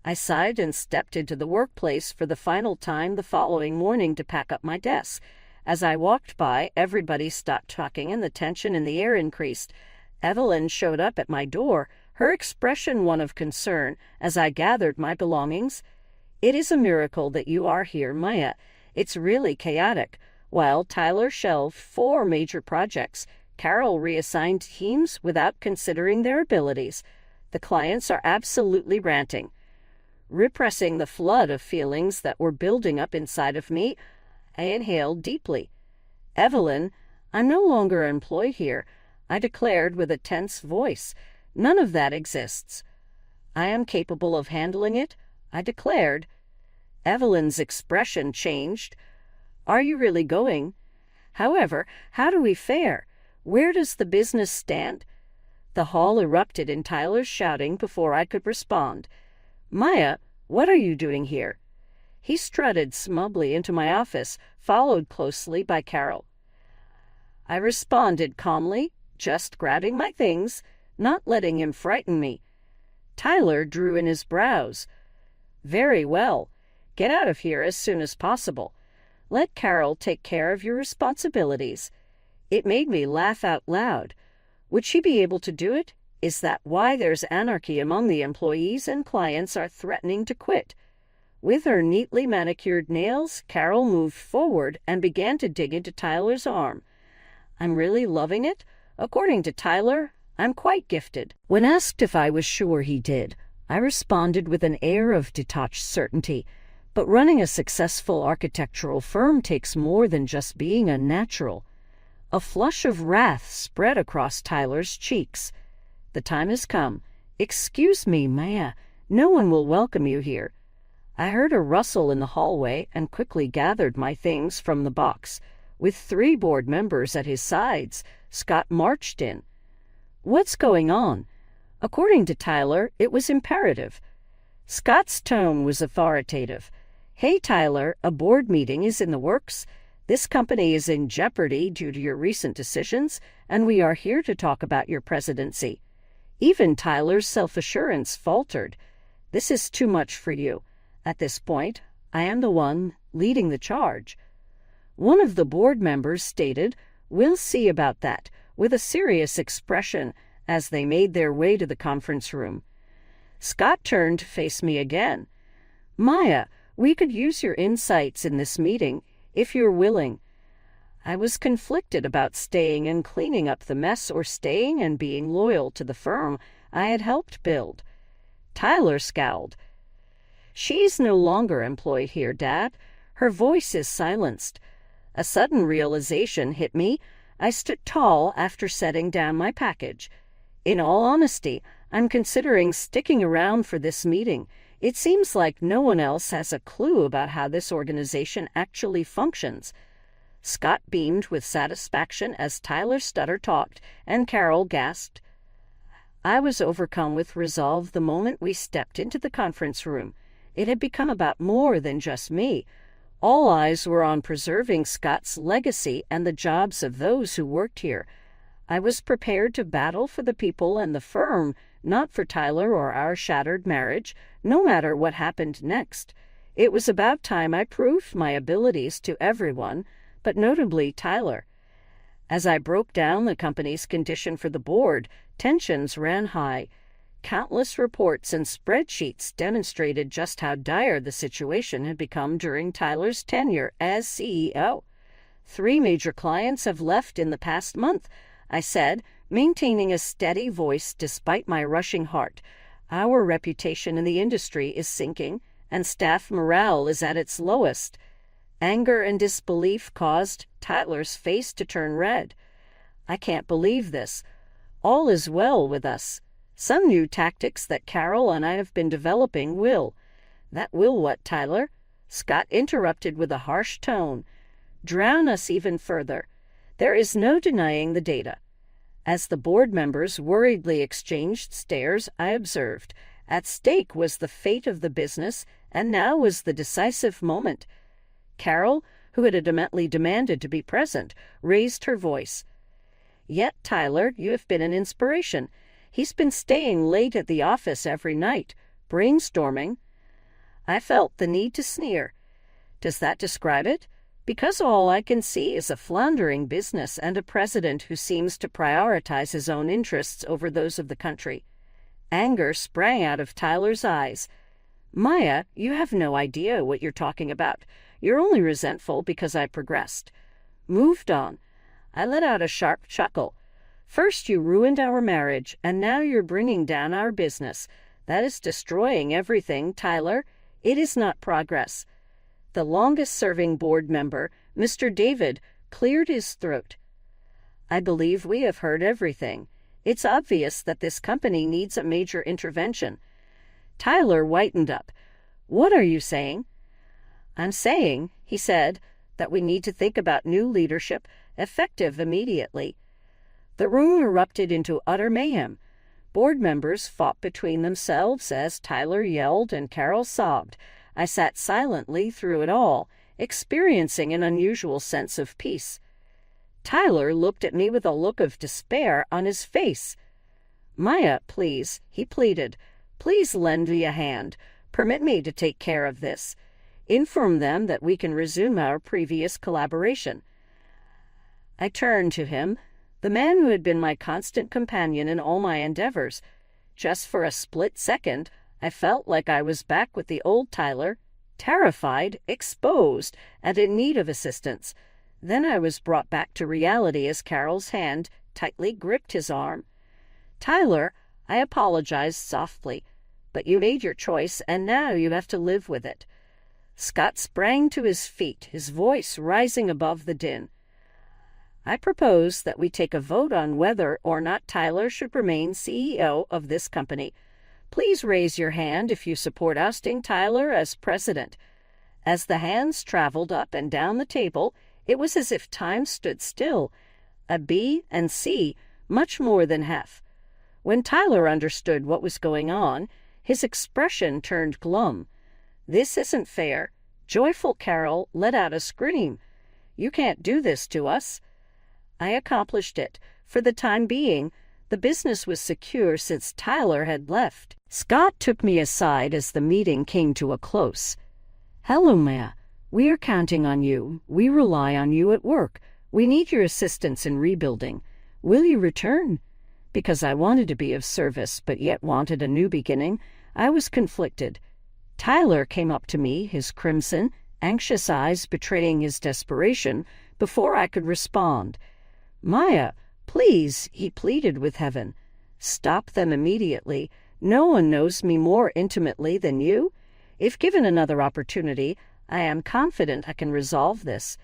I sighed and stepped into the workplace for the final time the following morning to pack up my desk. As I walked by, everybody stopped talking and the tension in the air increased. Evelyn showed up at my door, her expression one of concern, as I gathered my belongings. "It is a miracle that you are here, Maya. It's really chaotic. While Tyler shelved 4 major projects, Carol reassigned teams without considering their abilities. The clients are absolutely ranting." Repressing the flood of feelings that were building up inside of me, I inhaled deeply. "Evelyn, I'm no longer employed here," I declared with a tense voice. "None of that exists." "I am capable of handling it," I declared. Evelyn's expression changed. "Are you really going? However, how do we fare? Where does the business stand?" The hall erupted in Tyler's shouting before I could respond. "Maya, what are you doing here?" He strutted smugly into my office, followed closely by Carol. I responded calmly, just grabbing my things, not letting him frighten me. Tyler drew in his brows. "Very well. Get out of here as soon as possible. Let Carol take care of your responsibilities." It made me laugh out loud. Would she be able to do it? Is that why there's anarchy among the employees and clients are threatening to quit? With her neatly manicured nails, Carol moved forward and began to dig into Tyler's arm. "I'm really loving it. According to Tyler, I'm quite gifted." When asked if I was sure he did, I responded with an air of detached certainty. But running a successful architectural firm takes more than just being a natural. A flush of wrath spread across Tyler's cheeks. "The time has come. Excuse me, Maya. No one will welcome you here." I heard a rustle in the hallway and quickly gathered my things from the box. With 3 board members at his sides, Scott marched in. "What's going on?" According to Tyler, it was imperative. Scott's tone was authoritative. "Hey, Tyler, a board meeting is in the works. This company is in jeopardy due to your recent decisions, and we are here to talk about your presidency." Even Tyler's self-assurance faltered. "This is too much for you. At this point, I am the one leading the charge." One of the board members stated, "We'll see about that," with a serious expression as they made their way to the conference room. Scott turned to face me again. "Maya, we could use your insights in this meeting, if you're willing." I was conflicted about staying and cleaning up the mess or staying and being loyal to the firm I had helped build. Tyler scowled. "She's no longer employed here, Dad. Her voice is silenced." A sudden realization hit me. I stood tall after setting down my package. "In all honesty, I'm considering sticking around for this meeting. It seems like no one else has a clue about how this organization actually functions." Scott beamed with satisfaction as Tyler Stutter talked, and Carol gasped. I was overcome with resolve the moment we stepped into the conference room. It had become about more than just me. All eyes were on preserving Scott's legacy and the jobs of those who worked here. I was prepared to battle for the people and the firm, not for Tyler or our shattered marriage, no matter what happened next. It was about time I proved my abilities to everyone, but notably Tyler. As I broke down the company's condition for the board, tensions ran high. Countless reports and spreadsheets demonstrated just how dire the situation had become during Tyler's tenure as CEO. 3 major clients have left in the past month, I said, maintaining a steady voice despite my rushing heart. Our reputation in the industry is sinking, and staff morale is at its lowest. Anger and disbelief caused Tyler's face to turn red. I can't believe this. All is well with us. Some new tactics that Carol and I have been developing will. That will what, Tyler? Scott interrupted with a harsh tone. Drown us even further. There is no denying the data. As the board members worriedly exchanged stares, I observed. At stake was the fate of the business, and now was the decisive moment. Carol, who had adamantly demanded to be present, raised her voice. Yet, Tyler, you have been an inspiration. He's been staying late at the office every night, brainstorming. I felt the need to sneer. Does that describe it? Because all I can see is a floundering business and a president who seems to prioritize his own interests over those of the country. Anger sprang out of Tyler's eyes. Maya, you have no idea what you're talking about. You're only resentful because I progressed. Moved on. I let out a sharp chuckle. First you ruined our marriage, and now you're bringing down our business. That is destroying everything, Tyler. It is not progress. The longest-serving board member, Mr. David, cleared his throat. I believe we have heard everything. It's obvious that this company needs a major intervention. Tyler whitened up. What are you saying? I'm saying, he said, that we need to think about new leadership, effective immediately. The room erupted into utter mayhem. Board members fought between themselves as Tyler yelled and Carol sobbed. I sat silently through it all, experiencing an unusual sense of peace. Tyler looked at me with a look of despair on his face. Maya, please, he pleaded. Please lend me a hand. Permit me to take care of this. Inform them that we can resume our previous collaboration. I turned to him, the man who had been my constant companion in all my endeavors. Just for a split second, I felt like I was back with the old Tyler, terrified, exposed, and in need of assistance. Then I was brought back to reality as Carol's hand tightly gripped his arm. Tyler, I apologized softly, but you made your choice, and now you have to live with it. Scott sprang to his feet, his voice rising above the din. I propose that we take a vote on whether or not Tyler should remain CEO of this company. Please raise your hand if you support ousting Tyler as president. As the hands traveled up and down the table, it was as if time stood still. A B and C, much more than half. When Tyler understood what was going on, his expression turned glum. This isn't fair. Joyful Carol let out a scream. You can't do this to us. I accomplished it. For the time being, the business was secure since Tyler had left. Scott took me aside as the meeting came to a close. Hello, Maya. We are counting on you. We rely on you at work. We need your assistance in rebuilding. Will you return? Because I wanted to be of service, but yet wanted a new beginning, I was conflicted. Tyler came up to me, his crimson, anxious eyes betraying his desperation, before I could respond. Maya, please, he pleaded with heaven. Stop them immediately. No one knows me more intimately than you. If given another opportunity, I am confident I can resolve this.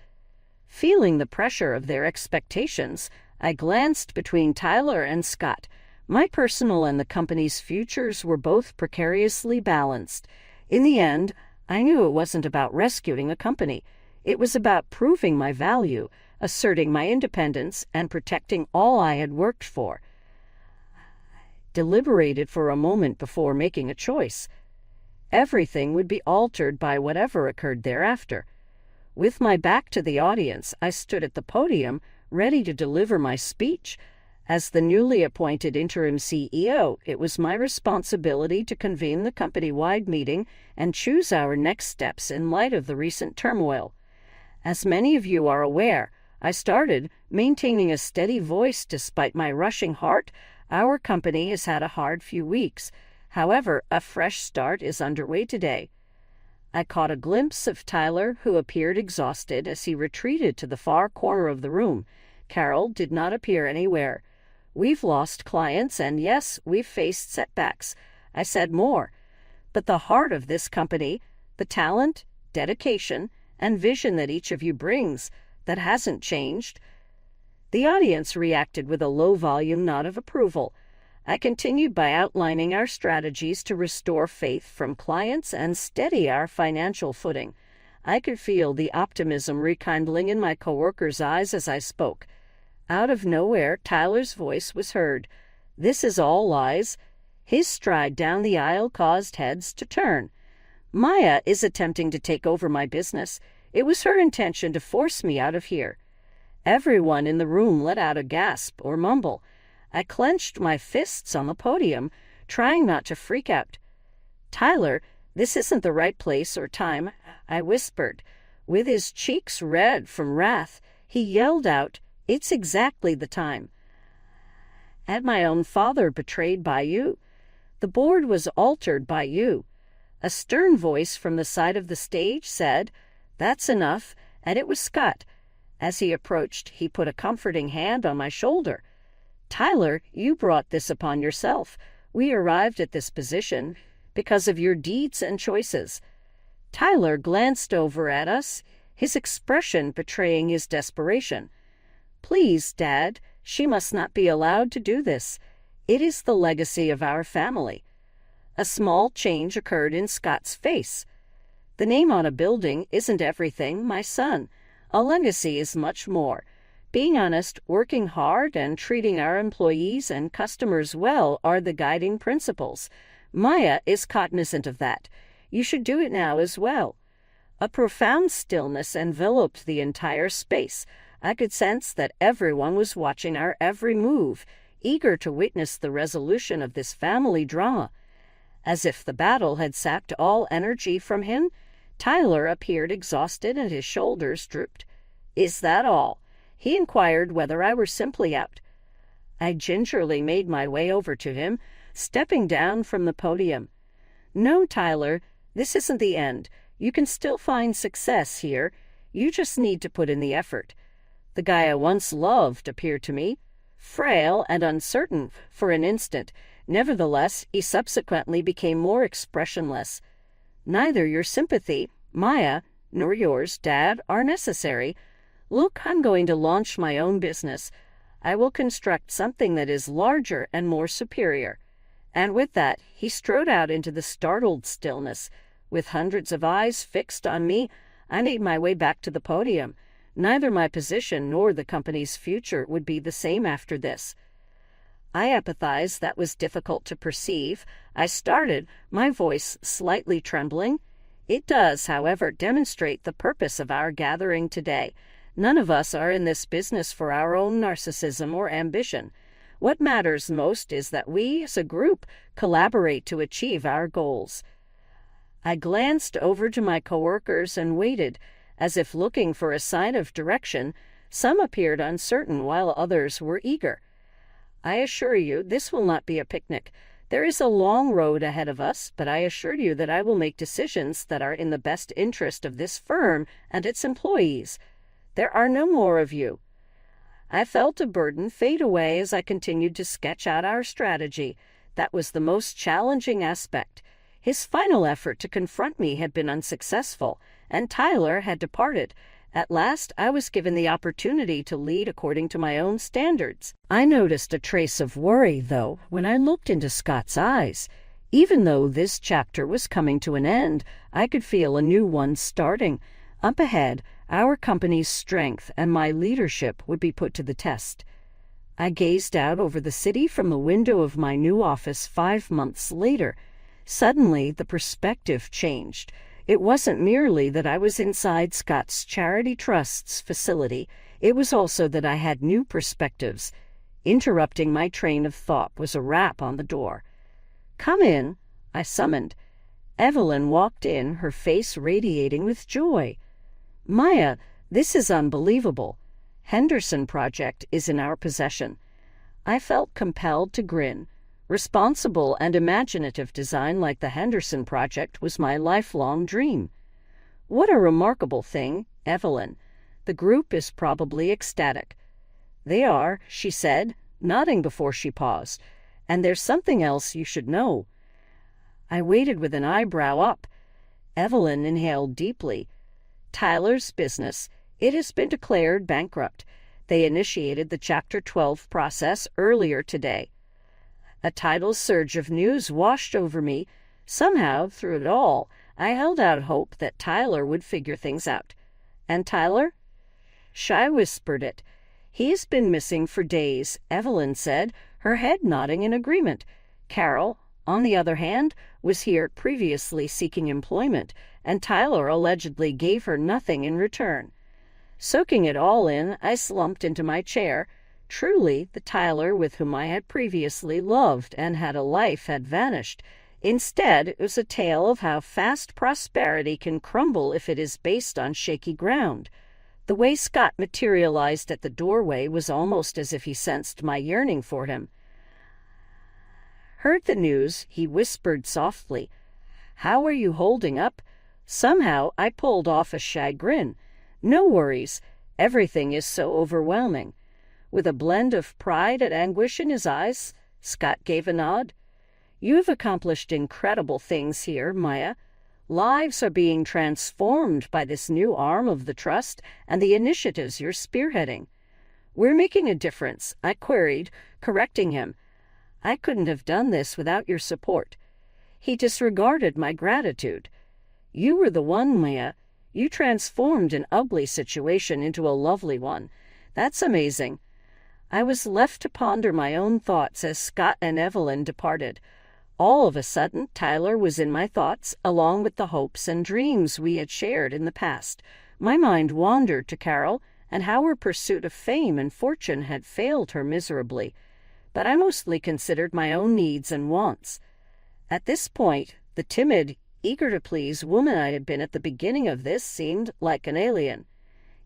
Feeling the pressure of their expectations, I glanced between Tyler and Scott. My personal and the company's futures were both precariously balanced. In the end, I knew it wasn't about rescuing a company. It was about proving my value, asserting my independence, and protecting all I had worked for. I deliberated for a moment before making a choice. Everything would be altered by whatever occurred thereafter. With my back to the audience, I stood at the podium, ready to deliver my speech. As the newly appointed interim CEO, it was my responsibility to convene the company-wide meeting and choose our next steps in light of the recent turmoil. As many of you are aware, I started maintaining a steady voice despite my rushing heart. Our company has had a hard few weeks. However, a fresh start is underway today. I caught a glimpse of Tyler, who appeared exhausted as he retreated to the far corner of the room. Carol did not appear anywhere. We've lost clients, and yes, we've faced setbacks. I said more. But the heart of this company, the talent, dedication, and vision that each of you brings, that hasn't changed. The audience reacted with a low-volume nod of approval. I continued by outlining our strategies to restore faith from clients and steady our financial footing. I could feel the optimism rekindling in my coworkers' eyes as I spoke. Out of nowhere, Tyler's voice was heard. "This is all lies." His stride down the aisle caused heads to turn. "Maya is attempting to take over my business. It was her intention to force me out of here." Everyone in the room let out a gasp or mumble. I clenched my fists on the podium, trying not to freak out. "Tyler, this isn't the right place or time," I whispered. With his cheeks red from wrath, he yelled out, "It's exactly the time." And my own father betrayed by you. The board was altered by you. A stern voice from the side of the stage said, "That's enough," and it was Scott. As he approached, he put a comforting hand on my shoulder. "Tyler, you brought this upon yourself. We arrived at this position because of your deeds and choices." Tyler glanced over at us, his expression betraying his desperation. "Please, Dad, she must not be allowed to do this. It is the legacy of our family." A small change occurred in Scott's face. "The name on a building isn't everything, my son. A legacy is much more. Being honest, working hard, and treating our employees and customers well are the guiding principles. Maya is cognizant of that. You should do it now as well." A profound stillness enveloped the entire space. I could sense that everyone was watching our every move, eager to witness the resolution of this family drama. As if the battle had sapped all energy from him, Tyler appeared exhausted and his shoulders drooped. "Is that all?" He inquired whether I were simply out. I gingerly made my way over to him, stepping down from the podium. "No, Tyler, this isn't the end. You can still find success here. You just need to put in the effort." The guy I once loved appeared to me, frail and uncertain for an instant. Nevertheless, he subsequently became more expressionless. "Neither your sympathy, Maya, nor yours, Dad, are necessary. Look, I'm going to launch my own business. I will construct something that is larger and more superior." And with that, he strode out into the startled stillness. With hundreds of eyes fixed on me, I made my way back to the podium. Neither my position nor the company's future would be the same after this. I empathized that was difficult to perceive. I started, my voice slightly trembling. "It does, however, demonstrate the purpose of our gathering today. None of us are in this business for our own narcissism or ambition. What matters most is that we, as a group, collaborate to achieve our goals." I glanced over to my coworkers and waited, as if looking for a sign of direction. Some appeared uncertain, while others were eager. "I assure you, this will not be a picnic. There is a long road ahead of us, but I assure you that I will make decisions that are in the best interest of this firm and its employees. There are no more of you." I felt a burden fade away as I continued to sketch out our strategy. That was the most challenging aspect. His final effort to confront me had been unsuccessful, and Tyler had departed. At last, I was given the opportunity to lead according to my own standards. I noticed a trace of worry, though, when I looked into Scott's eyes. Even though this chapter was coming to an end, I could feel a new one starting. Up ahead, our company's strength and my leadership would be put to the test. I gazed out over the city from the window of my new office 5 months later. Suddenly, the perspective changed. It wasn't merely that I was inside Scott's Charity Trust's facility, it was also that I had new perspectives. Interrupting my train of thought was a rap on the door. "Come in," I summoned. Evelyn walked in, her face radiating with joy. "Maya, this is unbelievable. Henderson Project is in our possession." I felt compelled to grin. Responsible and imaginative design like the Henderson Project was my lifelong dream. "What a remarkable thing, Evelyn. The group is probably ecstatic." "They are," she said, nodding before she paused. "And there's something else you should know." I waited with an eyebrow up. Evelyn inhaled deeply. "Tyler's business. It has been declared bankrupt. They initiated the Chapter 12 process earlier today." A tidal surge of news washed over me. Somehow, through it all, I held out hope that Tyler would figure things out. "And Tyler?" Shy whispered it. "He's been missing for days," Evelyn said, her head nodding in agreement. "Carol, on the other hand, was here previously seeking employment, and Tyler allegedly gave her nothing in return." Soaking it all in, I slumped into my chair. Truly, the Tyler with whom I had previously loved and had a life had vanished. Instead, it was a tale of how fast prosperity can crumble if it is based on shaky ground. The way Scott materialized at the doorway was almost as if he sensed my yearning for him. "Heard the news," he whispered softly. "How are you holding up?" Somehow I pulled off a shy grin. "No worries. Everything is so overwhelming." With a blend of pride and anguish in his eyes, Scott gave a nod. "You've accomplished incredible things here, Maya. Lives are being transformed by this new arm of the trust and the initiatives you're spearheading." "We're making a difference," I queried, correcting him. "I couldn't have done this without your support." He disregarded my gratitude. "You were the one, Maya. You transformed an ugly situation into a lovely one. That's amazing." I was left to ponder my own thoughts as Scott and Evelyn departed. All of a sudden, Tyler was in my thoughts, along with the hopes and dreams we had shared in the past. My mind wandered to Carol and how her pursuit of fame and fortune had failed her miserably. But I mostly considered my own needs and wants. At this point, the timid, eager-to-please woman I had been at the beginning of this seemed like an alien.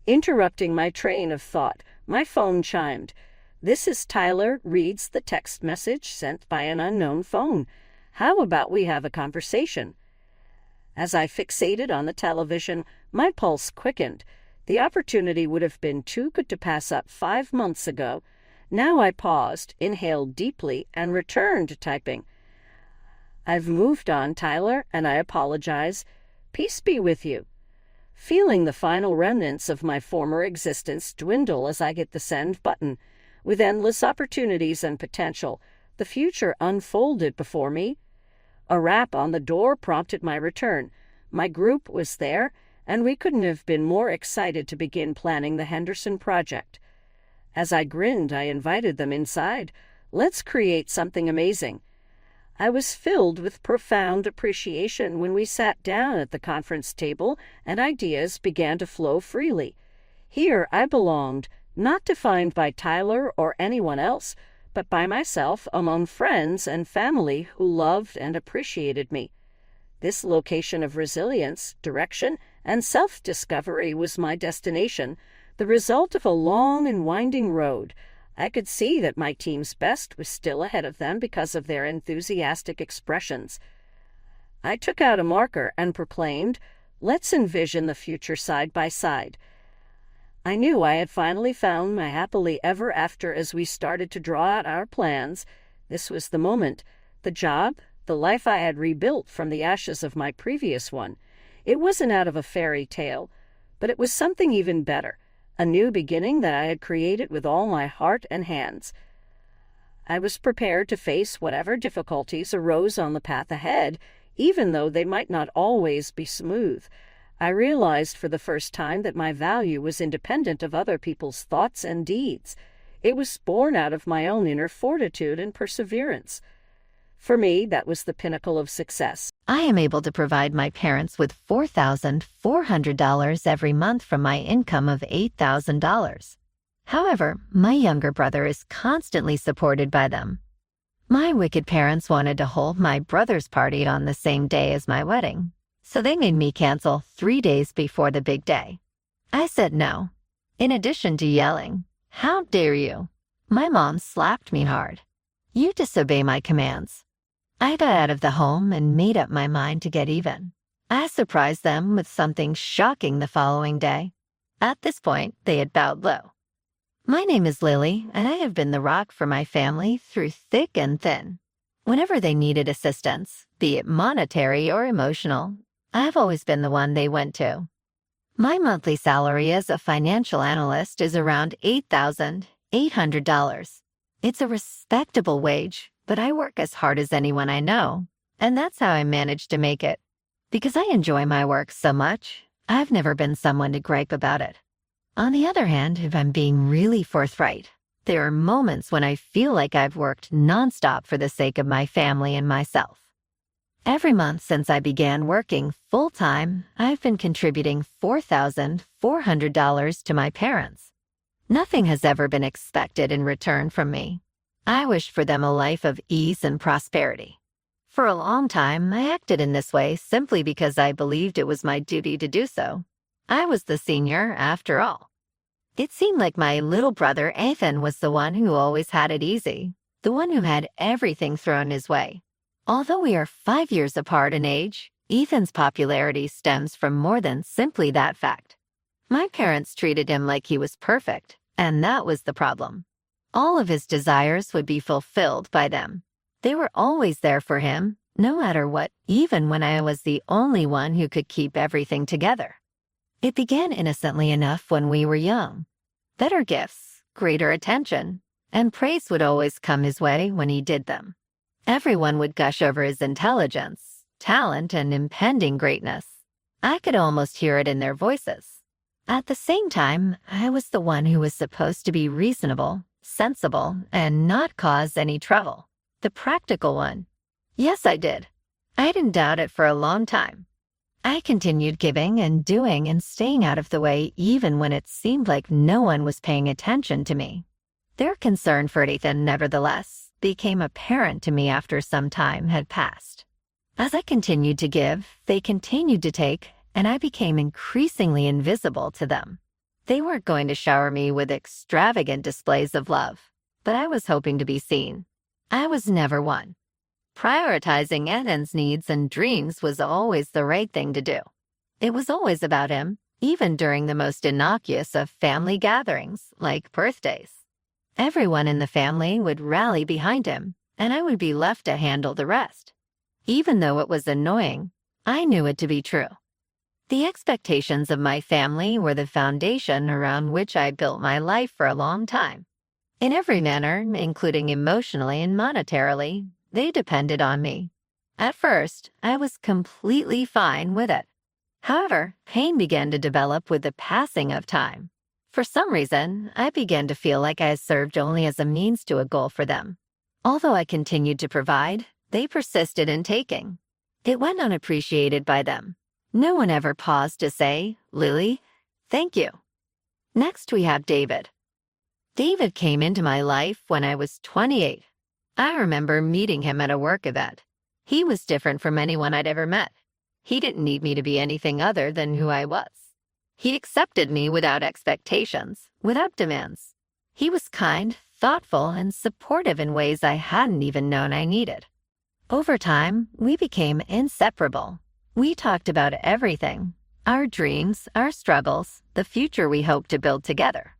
Interrupting my train of thought, my phone chimed. "This is Tyler," reads the text message sent by an unknown phone. "How about we have a conversation?" As I fixated on the television, my pulse quickened. The opportunity would have been too good to pass up 5 months ago. Now I paused, inhaled deeply, and returned to typing. "I've moved on, Tyler, and I apologize. Peace be with you." Feeling the final remnants of my former existence dwindle as I hit the send button. With endless opportunities and potential, the future unfolded before me. A rap on the door prompted my return. My group was there, and we couldn't have been more excited to begin planning the Henderson Project. As I grinned, I invited them inside. "Let's create something amazing." I was filled with profound appreciation when we sat down at the conference table and ideas began to flow freely. Here I belonged, not defined by Tyler or anyone else, but by myself among friends and family who loved and appreciated me. This location of resilience, direction, and self-discovery was my destination, the result of a long and winding road. I could see that my team's best was still ahead of them because of their enthusiastic expressions. I took out a marker and proclaimed, "Let's envision the future side by side." I knew I had finally found my happily ever after as we started to draw out our plans. This was the moment. The job, the life I had rebuilt from the ashes of my previous one. It wasn't out of a fairy tale, but it was something even better. A new beginning that I had created with all my heart and hands. I was prepared to face whatever difficulties arose on the path ahead, even though they might not always be smooth. I realized for the first time that my value was independent of other people's thoughts and deeds. It was born out of my own inner fortitude and perseverance. For me, that was the pinnacle of success. I am able to provide my parents with $4,400 every month from my income of $8,000. However, my younger brother is constantly supported by them. My wicked parents wanted to hold my brother's party on the same day as my wedding, so they made me cancel 3 days before the big day. I said no. In addition to yelling, "How dare you?" my mom slapped me hard. "You disobey my commands." I got out of the home and made up my mind to get even. I surprised them with something shocking the following day. At this point, they had bowed low. My name is Lily, and I have been the rock for my family through thick and thin. Whenever they needed assistance, be it monetary or emotional, I've always been the one they went to. My monthly salary as a financial analyst is around $8,800. It's a respectable wage, but I work as hard as anyone I know, and that's how I managed to make it. Because I enjoy my work so much, I've never been someone to gripe about it. On the other hand, if I'm being really forthright, there are moments when I feel like I've worked nonstop for the sake of my family and myself. Every month since I began working full-time, I've been contributing $4,400 to my parents. Nothing has ever been expected in return from me. I wished for them a life of ease and prosperity. For a long time, I acted in this way simply because I believed it was my duty to do so. I was the senior, after all. It seemed like my little brother, Ethan, was the one who always had it easy, the one who had everything thrown his way. Although we are 5 years apart in age, Ethan's popularity stems from more than simply that fact. My parents treated him like he was perfect, and that was the problem. All of his desires would be fulfilled by them. They were always there for him, no matter what, even when I was the only one who could keep everything together. It began innocently enough when we were young. Better gifts, greater attention, and praise would always come his way when he did them. Everyone would gush over his intelligence, talent, and impending greatness. I could almost hear it in their voices. At the same time, I was the one who was supposed to be reasonable, sensible, and not cause any trouble. The practical one. Yes, I did. I didn't doubt it for a long time. I continued giving and doing and staying out of the way even when it seemed like no one was paying attention to me. Their concern for Ethan, nevertheless, became apparent to me after some time had passed. As I continued to give, they continued to take, and I became increasingly invisible to them. They weren't going to shower me with extravagant displays of love, but I was hoping to be seen. I was never one. Prioritizing Ethan's needs and dreams was always the right thing to do. It was always about him, even during the most innocuous of family gatherings, like birthdays. Everyone in the family would rally behind him, and I would be left to handle the rest. Even though it was annoying, I knew it to be true. The expectations of my family were the foundation around which I built my life for a long time. In every manner, including emotionally and monetarily, they depended on me. At first, I was completely fine with it. However, pain began to develop with the passing of time. For some reason, I began to feel like I served only as a means to a goal for them. Although I continued to provide, they persisted in taking. It went unappreciated by them. No one ever paused to say, "Lily, thank you." Next, we have David. David came into my life when I was 28. I remember meeting him at a work event. He was different from anyone I'd ever met. He didn't need me to be anything other than who I was. He accepted me without expectations, without demands. He was kind, thoughtful, and supportive in ways I hadn't even known I needed. Over time, we became inseparable. We talked about everything: our dreams, our struggles, the future we hoped to build together.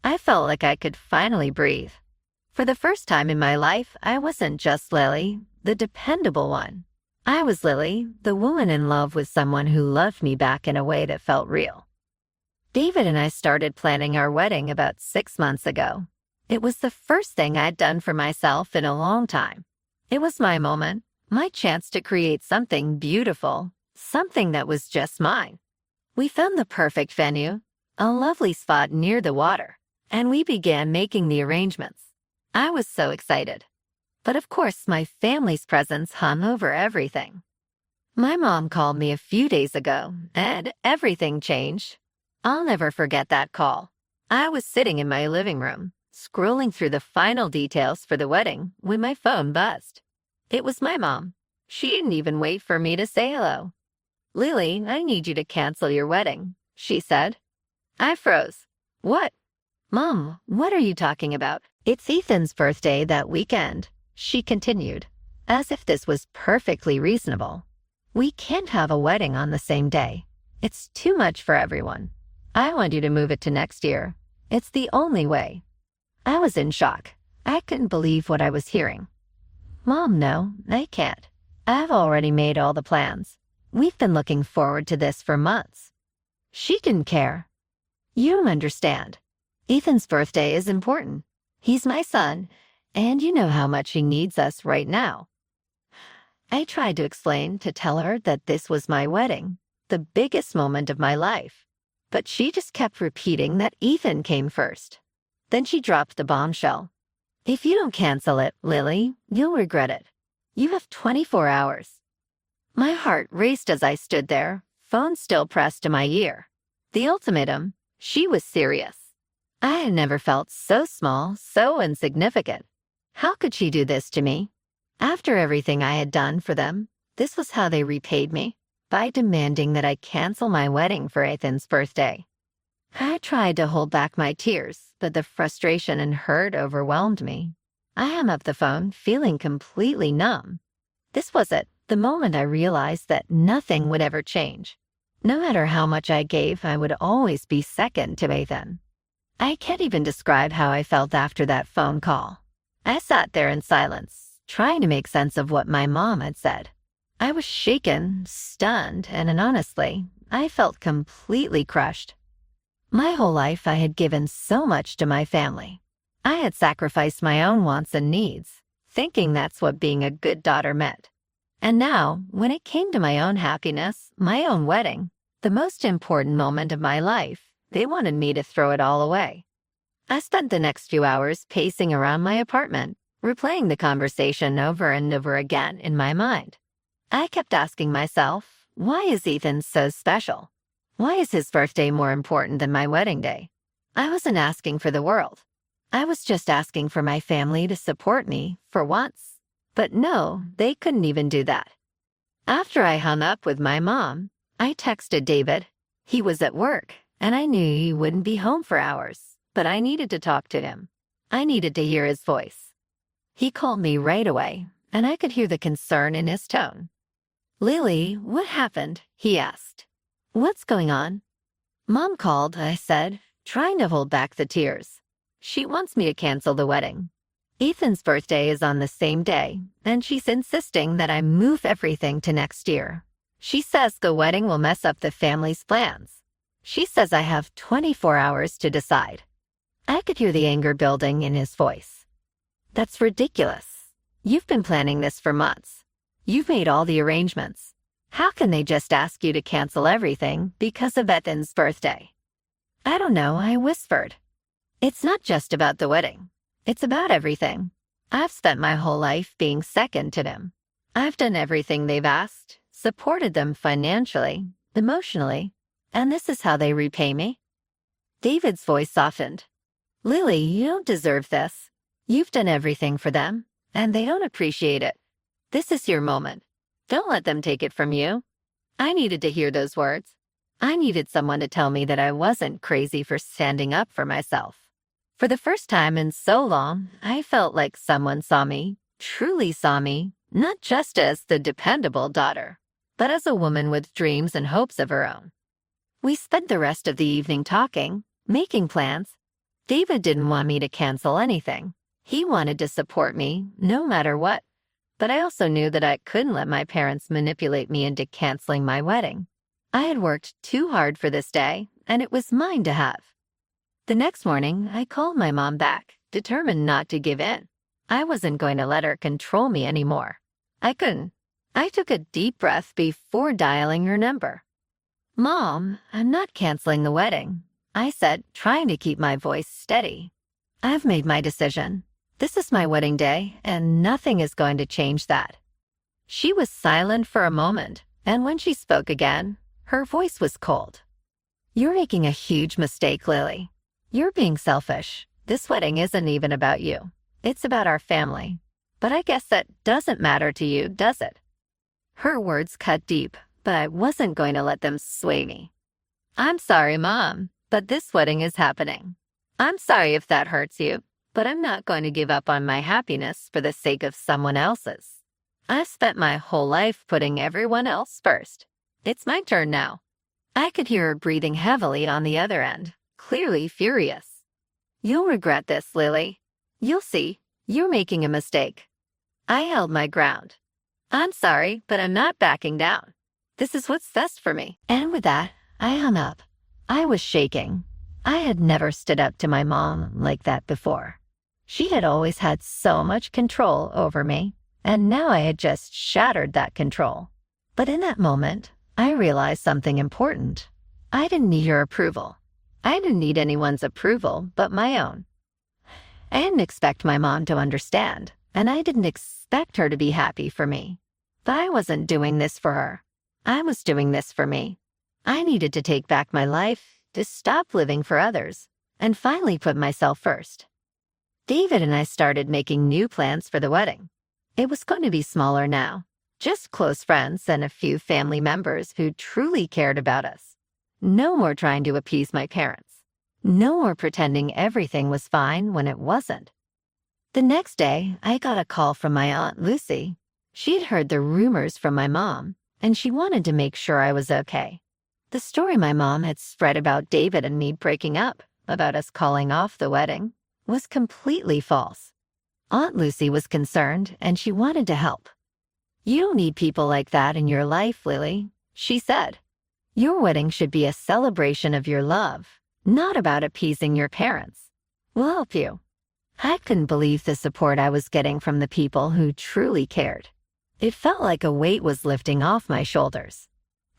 I felt like I could finally breathe. For the first time in my life, I wasn't just Lily, the dependable one. I was Lily, the woman in love with someone who loved me back in a way that felt real. David and I started planning our wedding about 6 months ago. It was the first thing I'd done for myself in a long time. It was my moment, my chance to create something beautiful, something that was just mine. We found the perfect venue, a lovely spot near the water, and we began making the arrangements. I was so excited. But of course, my family's presence hung over everything. My mom called me a few days ago, and everything changed. I'll never forget that call. I was sitting in my living room, scrolling through the final details for the wedding when my phone buzzed. It was my mom. She didn't even wait for me to say hello. "Lily, I need you to cancel your wedding," she said. I froze. "What? Mom, what are you talking about? It's Ethan's birthday that weekend," she continued, as if this was perfectly reasonable. "We can't have a wedding on the same day. It's too much for everyone. I want you to move it to next year. It's the only way." I was in shock. I couldn't believe what I was hearing. "Mom, no, I can't. I've already made all the plans. We've been looking forward to this for months." She didn't care. "You don't understand. Ethan's birthday is important. He's my son, and you know how much he needs us right now." I tried to explain, to tell her that this was my wedding, the biggest moment of my life. But she just kept repeating that Ethan came first. Then she dropped the bombshell. "If you don't cancel it, Lily, you'll regret it. You have 24 hours. My heart raced as I stood there, phone still pressed to my ear. The ultimatum, she was serious. I had never felt so small, so insignificant. How could she do this to me? After everything I had done for them, this was how they repaid me, by demanding that I cancel my wedding for Ethan's birthday. I tried to hold back my tears, but the frustration and hurt overwhelmed me. I hung up the phone, feeling completely numb. This was it, the moment I realized that nothing would ever change. No matter how much I gave, I would always be second to Ethan. I can't even describe how I felt after that phone call. I sat there in silence, trying to make sense of what my mom had said. I was shaken, stunned, and honestly, I felt completely crushed. My whole life I had given so much to my family. I had sacrificed my own wants and needs, thinking that's what being a good daughter meant. And now, when it came to my own happiness, my own wedding, the most important moment of my life, they wanted me to throw it all away. I spent the next few hours pacing around my apartment, replaying the conversation over and over again in my mind. I kept asking myself, why is Ethan so special? Why is his birthday more important than my wedding day? I wasn't asking for the world. I was just asking for my family to support me, for once. But no, they couldn't even do that. After I hung up with my mom, I texted David. He was at work, and I knew he wouldn't be home for hours, but I needed to talk to him. I needed to hear his voice. He called me right away, and I could hear the concern in his tone. "Lily, what happened?" he asked. "What's going on?" "Mom called," I said, trying to hold back the tears. "She wants me to cancel the wedding. Ethan's birthday is on the same day, and she's insisting that I move everything to next year. She says the wedding will mess up the family's plans. She says I have 24 hours to decide." I could hear the anger building in his voice. "That's ridiculous. You've been planning this for months. You've made all the arrangements. How can they just ask you to cancel everything because of Ethan's birthday?" "I don't know," I whispered. "It's not just about the wedding. It's about everything. I've spent my whole life being second to them. I've done everything they've asked, supported them financially, emotionally, and this is how they repay me." David's voice softened. "Lily, you don't deserve this. You've done everything for them, and they don't appreciate it. This is your moment. Don't let them take it from you." I needed to hear those words. I needed someone to tell me that I wasn't crazy for standing up for myself. For the first time in so long, I felt like someone saw me, truly saw me, not just as the dependable daughter, but as a woman with dreams and hopes of her own. We spent the rest of the evening talking, making plans. David didn't want me to cancel anything. He wanted to support me, no matter what. But I also knew that I couldn't let my parents manipulate me into canceling my wedding. I had worked too hard for this day, and it was mine to have. The next morning, I called my mom back, determined not to give in. I wasn't going to let her control me anymore. I couldn't. I took a deep breath before dialing her number. "Mom, I'm not canceling the wedding," I said, trying to keep my voice steady. "I've made my decision. This is my wedding day, and nothing is going to change that." She was silent for a moment, and when she spoke again, her voice was cold. "You're making a huge mistake, Lily. You're being selfish. This wedding isn't even about you. It's about our family. But I guess that doesn't matter to you, does it?" Her words cut deep, but I wasn't going to let them sway me. "I'm sorry, Mom, but this wedding is happening. I'm sorry if that hurts you, but I'm not going to give up on my happiness for the sake of someone else's. I've spent my whole life putting everyone else first. It's my turn now." I could hear her breathing heavily on the other end, clearly furious. "You'll regret this, Lily. You'll see. You're making a mistake." I held my ground. "I'm sorry, but I'm not backing down. This is what's best for me." And with that, I hung up. I was shaking. I had never stood up to my mom like that before. She had always had so much control over me, and now I had just shattered that control. But in that moment, I realized something important. I didn't need her approval. I didn't need anyone's approval but my own. I didn't expect my mom to understand, and I didn't expect her to be happy for me. But I wasn't doing this for her. I was doing this for me. I needed to take back my life, to stop living for others, and finally put myself first. David and I started making new plans for the wedding. It was going to be smaller now, just close friends and a few family members who truly cared about us. No more trying to appease my parents. No more pretending everything was fine when it wasn't. The next day, I got a call from my Aunt Lucy. She had heard the rumors from my mom, and she wanted to make sure I was okay. The story my mom had spread about David and me breaking up, about us calling off the wedding, was completely false. Aunt Lucy was concerned, and she wanted to help. "You don't need people like that in your life, Lily," she said. "Your wedding should be a celebration of your love, not about appeasing your parents. We'll help you." I couldn't believe the support I was getting from the people who truly cared. It felt like a weight was lifting off my shoulders.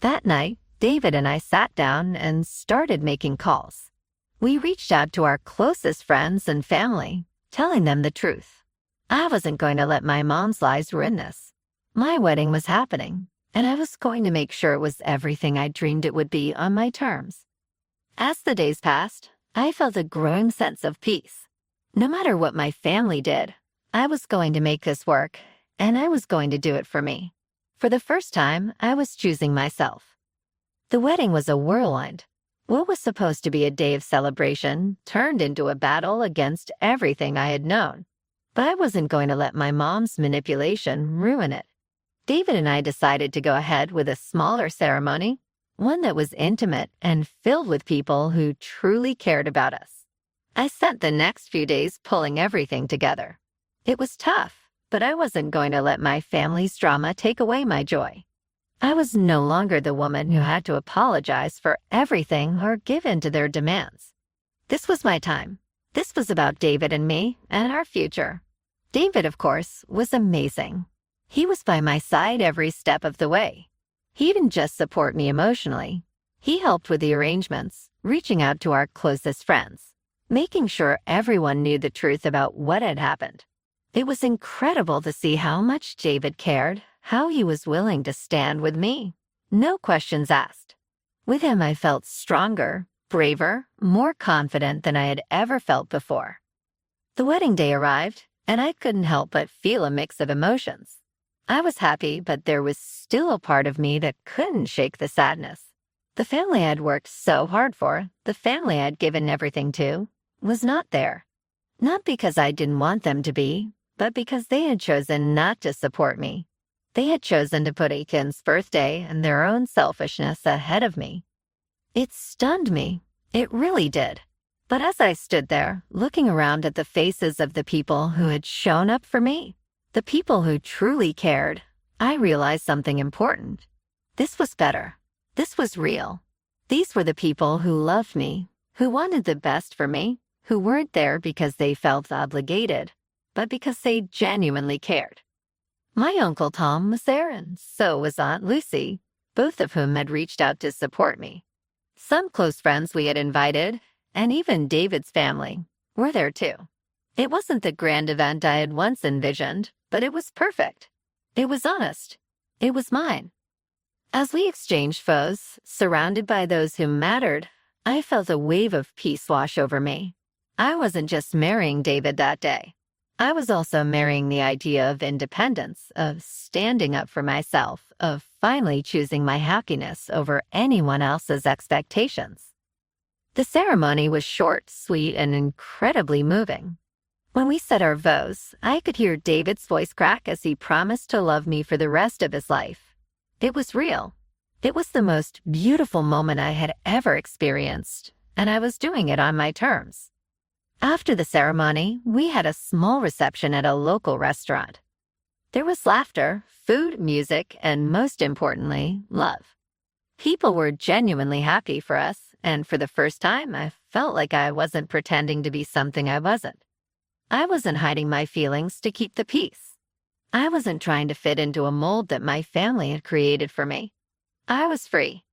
That night, David and I sat down and started making calls. We reached out to our closest friends and family, telling them the truth. I wasn't going to let my mom's lies ruin this. My wedding was happening, and I was going to make sure it was everything I dreamed it would be on my terms. As the days passed, I felt a growing sense of peace. No matter what my family did, I was going to make this work, and I was going to do it for me. For the first time, I was choosing myself. The wedding was a whirlwind. What was supposed to be a day of celebration turned into a battle against everything I had known. But I wasn't going to let my mom's manipulation ruin it. David and I decided to go ahead with a smaller ceremony, one that was intimate and filled with people who truly cared about us. I spent the next few days pulling everything together. It was tough, but I wasn't going to let my family's drama take away my joy. I was no longer the woman who had to apologize for everything or give in to their demands. This was my time. This was about David and me and our future. David, of course, was amazing. He was by my side every step of the way. He didn't just support me emotionally. He helped with the arrangements, reaching out to our closest friends, making sure everyone knew the truth about what had happened. It was incredible to see how much David cared, how he was willing to stand with me. No questions asked. With him, I felt stronger, braver, more confident than I had ever felt before. The wedding day arrived, and I couldn't help but feel a mix of emotions. I was happy, but there was still a part of me that couldn't shake the sadness. The family I'd worked so hard for, the family I'd given everything to, was not there. Not because I didn't want them to be, but because they had chosen not to support me. They had chosen to put Aiken's birthday and their own selfishness ahead of me. It stunned me. It really did. But as I stood there, looking around at the faces of the people who had shown up for me, the people who truly cared, I realized something important. This was better. This was real. These were the people who loved me, who wanted the best for me, who weren't there because they felt obligated, but because they genuinely cared. My Uncle Tom was there, and so was Aunt Lucy, both of whom had reached out to support me. Some close friends we had invited, and even David's family, were there too. It wasn't the grand event I had once envisioned, but it was perfect. It was honest. It was mine. As we exchanged photos, surrounded by those who mattered, I felt a wave of peace wash over me. I wasn't just marrying David that day. I was also marrying the idea of independence, of standing up for myself, of finally choosing my happiness over anyone else's expectations. The ceremony was short, sweet, and incredibly moving. When we said our vows, I could hear David's voice crack as he promised to love me for the rest of his life. It was real. It was the most beautiful moment I had ever experienced, and I was doing it on my terms. After the ceremony, we had a small reception at a local restaurant. There was laughter, food, music, and most importantly, love. People were genuinely happy for us, and for the first time, I felt like I wasn't pretending to be something I wasn't. I wasn't hiding my feelings to keep the peace. I wasn't trying to fit into a mold that my family had created for me. I was free.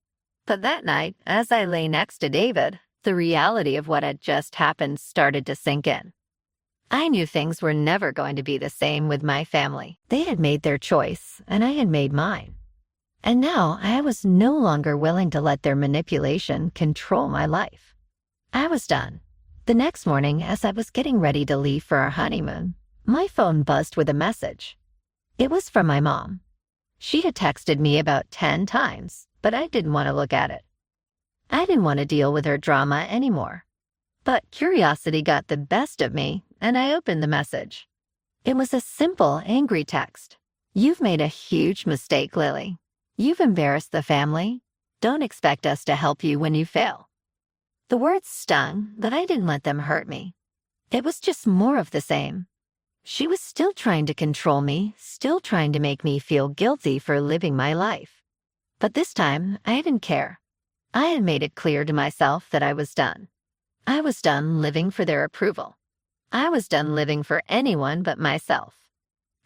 But that night, as I lay next to David, the reality of what had just happened started to sink in. I knew things were never going to be the same with my family. They had made their choice, and I had made mine. And now I was no longer willing to let their manipulation control my life. I was done. The next morning, as I was getting ready to leave for our honeymoon, my phone buzzed with a message. It was from my mom. She had texted me about 10 times, but I didn't want to look at it. I didn't want to deal with her drama anymore. But curiosity got the best of me, and I opened the message. It was a simple, angry text. "You've made a huge mistake, Lily. You've embarrassed the family. Don't expect us to help you when you fail." The words stung, but I didn't let them hurt me. It was just more of the same. She was still trying to control me, still trying to make me feel guilty for living my life. But this time, I didn't care. I had made it clear to myself that I was done. I was done living for their approval. I was done living for anyone but myself.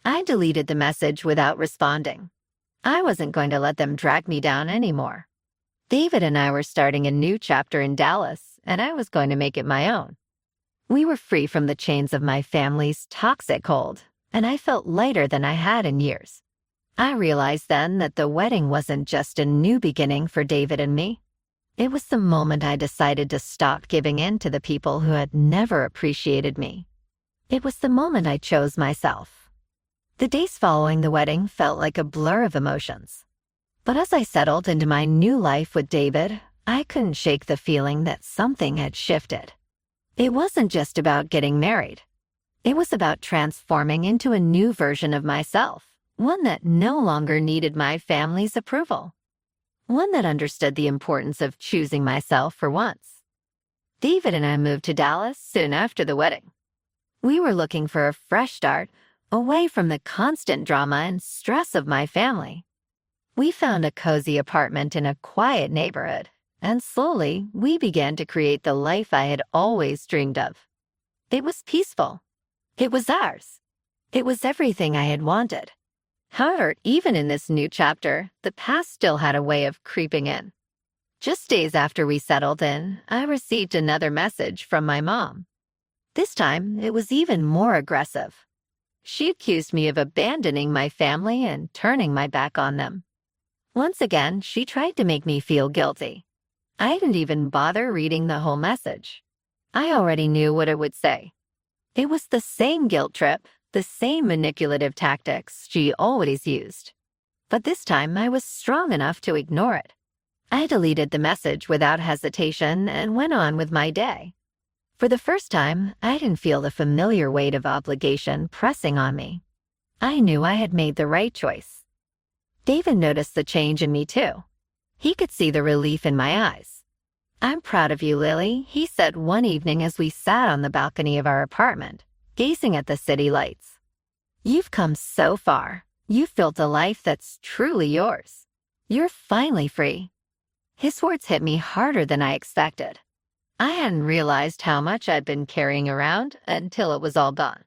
I deleted the message without responding. I wasn't going to let them drag me down anymore. David and I were starting a new chapter in Dallas, and I was going to make it my own. We were free from the chains of my family's toxic hold, and I felt lighter than I had in years. I realized then that the wedding wasn't just a new beginning for David and me. It was the moment I decided to stop giving in to the people who had never appreciated me. It was the moment I chose myself. The days following the wedding felt like a blur of emotions. But as I settled into my new life with David, I couldn't shake the feeling that something had shifted. It wasn't just about getting married. It was about transforming into a new version of myself, one that no longer needed my family's approval, one that understood the importance of choosing myself for once. David and I moved to Dallas soon after the wedding. We were looking for a fresh start, away from the constant drama and stress of my family. We found a cozy apartment in a quiet neighborhood, and slowly we began to create the life I had always dreamed of. It was peaceful. It was ours. It was everything I had wanted. However, even in this new chapter, the past still had a way of creeping in. Just days after we settled in, I received another message from my mom. This time, it was even more aggressive. She accused me of abandoning my family and turning my back on them. Once again, she tried to make me feel guilty. I didn't even bother reading the whole message. I already knew what it would say. It was the same guilt trip, the same manipulative tactics she always used. But this time, I was strong enough to ignore it. I deleted the message without hesitation and went on with my day. For the first time, I didn't feel the familiar weight of obligation pressing on me. I knew I had made the right choice. David noticed the change in me too. He could see the relief in my eyes. "I'm proud of you, Lily," he said one evening as we sat on the balcony of our apartment, gazing at the city lights. "You've come so far. You've built a life that's truly yours. You're finally free." His words hit me harder than I expected. I hadn't realized how much I'd been carrying around until it was all gone.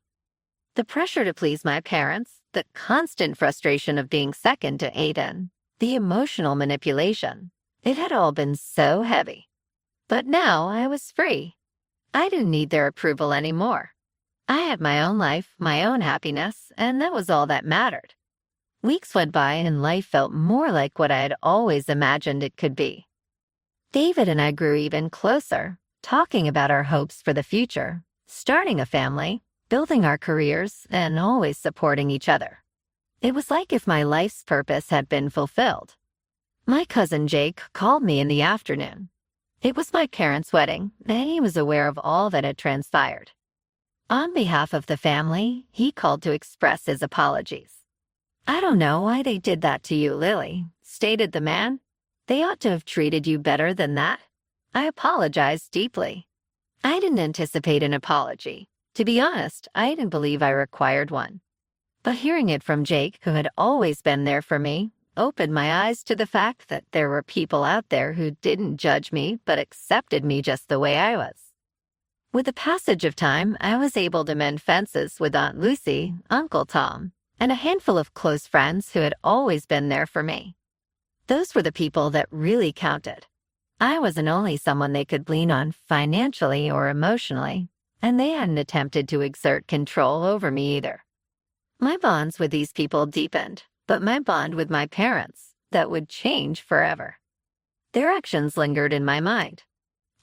The pressure to please my parents, the constant frustration of being second to Aiden, the emotional manipulation, it had all been so heavy. But now I was free. I didn't need their approval anymore. I had my own life, my own happiness, and that was all that mattered. Weeks went by and life felt more like what I had always imagined it could be. David and I grew even closer, talking about our hopes for the future, starting a family, building our careers, and always supporting each other. It was like if my life's purpose had been fulfilled. My cousin Jake called me in the afternoon. It was my parents' wedding, and he was aware of all that had transpired. On behalf of the family, he called to express his apologies. "I don't know why they did that to you, Lily," stated the man. "They ought to have treated you better than that. I apologize deeply." I didn't anticipate an apology. To be honest, I didn't believe I required one. But hearing it from Jake, who had always been there for me, opened my eyes to the fact that there were people out there who didn't judge me but accepted me just the way I was. With the passage of time, I was able to mend fences with Aunt Lucy, Uncle Tom, and a handful of close friends who had always been there for me. Those were the people that really counted. I wasn't only someone they could lean on financially or emotionally, and they hadn't attempted to exert control over me either. My bonds with these people deepened, but my bond with my parents, that would change forever. Their actions lingered in my mind.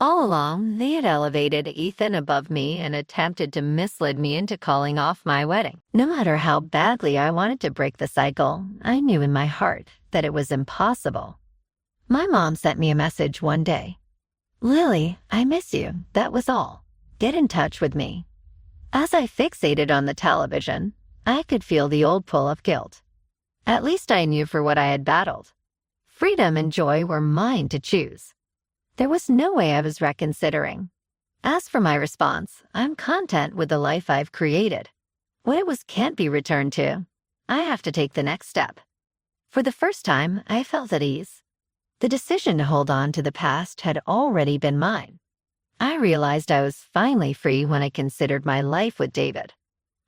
All along, they had elevated Ethan above me and attempted to mislead me into calling off my wedding. No matter how badly I wanted to break the cycle, I knew in my heart that it was impossible. My mom sent me a message one day. "Lily, I miss you. That was all. Get in touch with me." As I fixated on the television, I could feel the old pull of guilt. At least I knew for what I had battled. Freedom and joy were mine to choose. There was no way I was reconsidering. As for my response, I'm content with the life I've created. What it was can't be returned to. I have to take the next step. For the first time, I felt at ease. The decision to hold on to the past had already been mine. I realized I was finally free when I considered my life with David.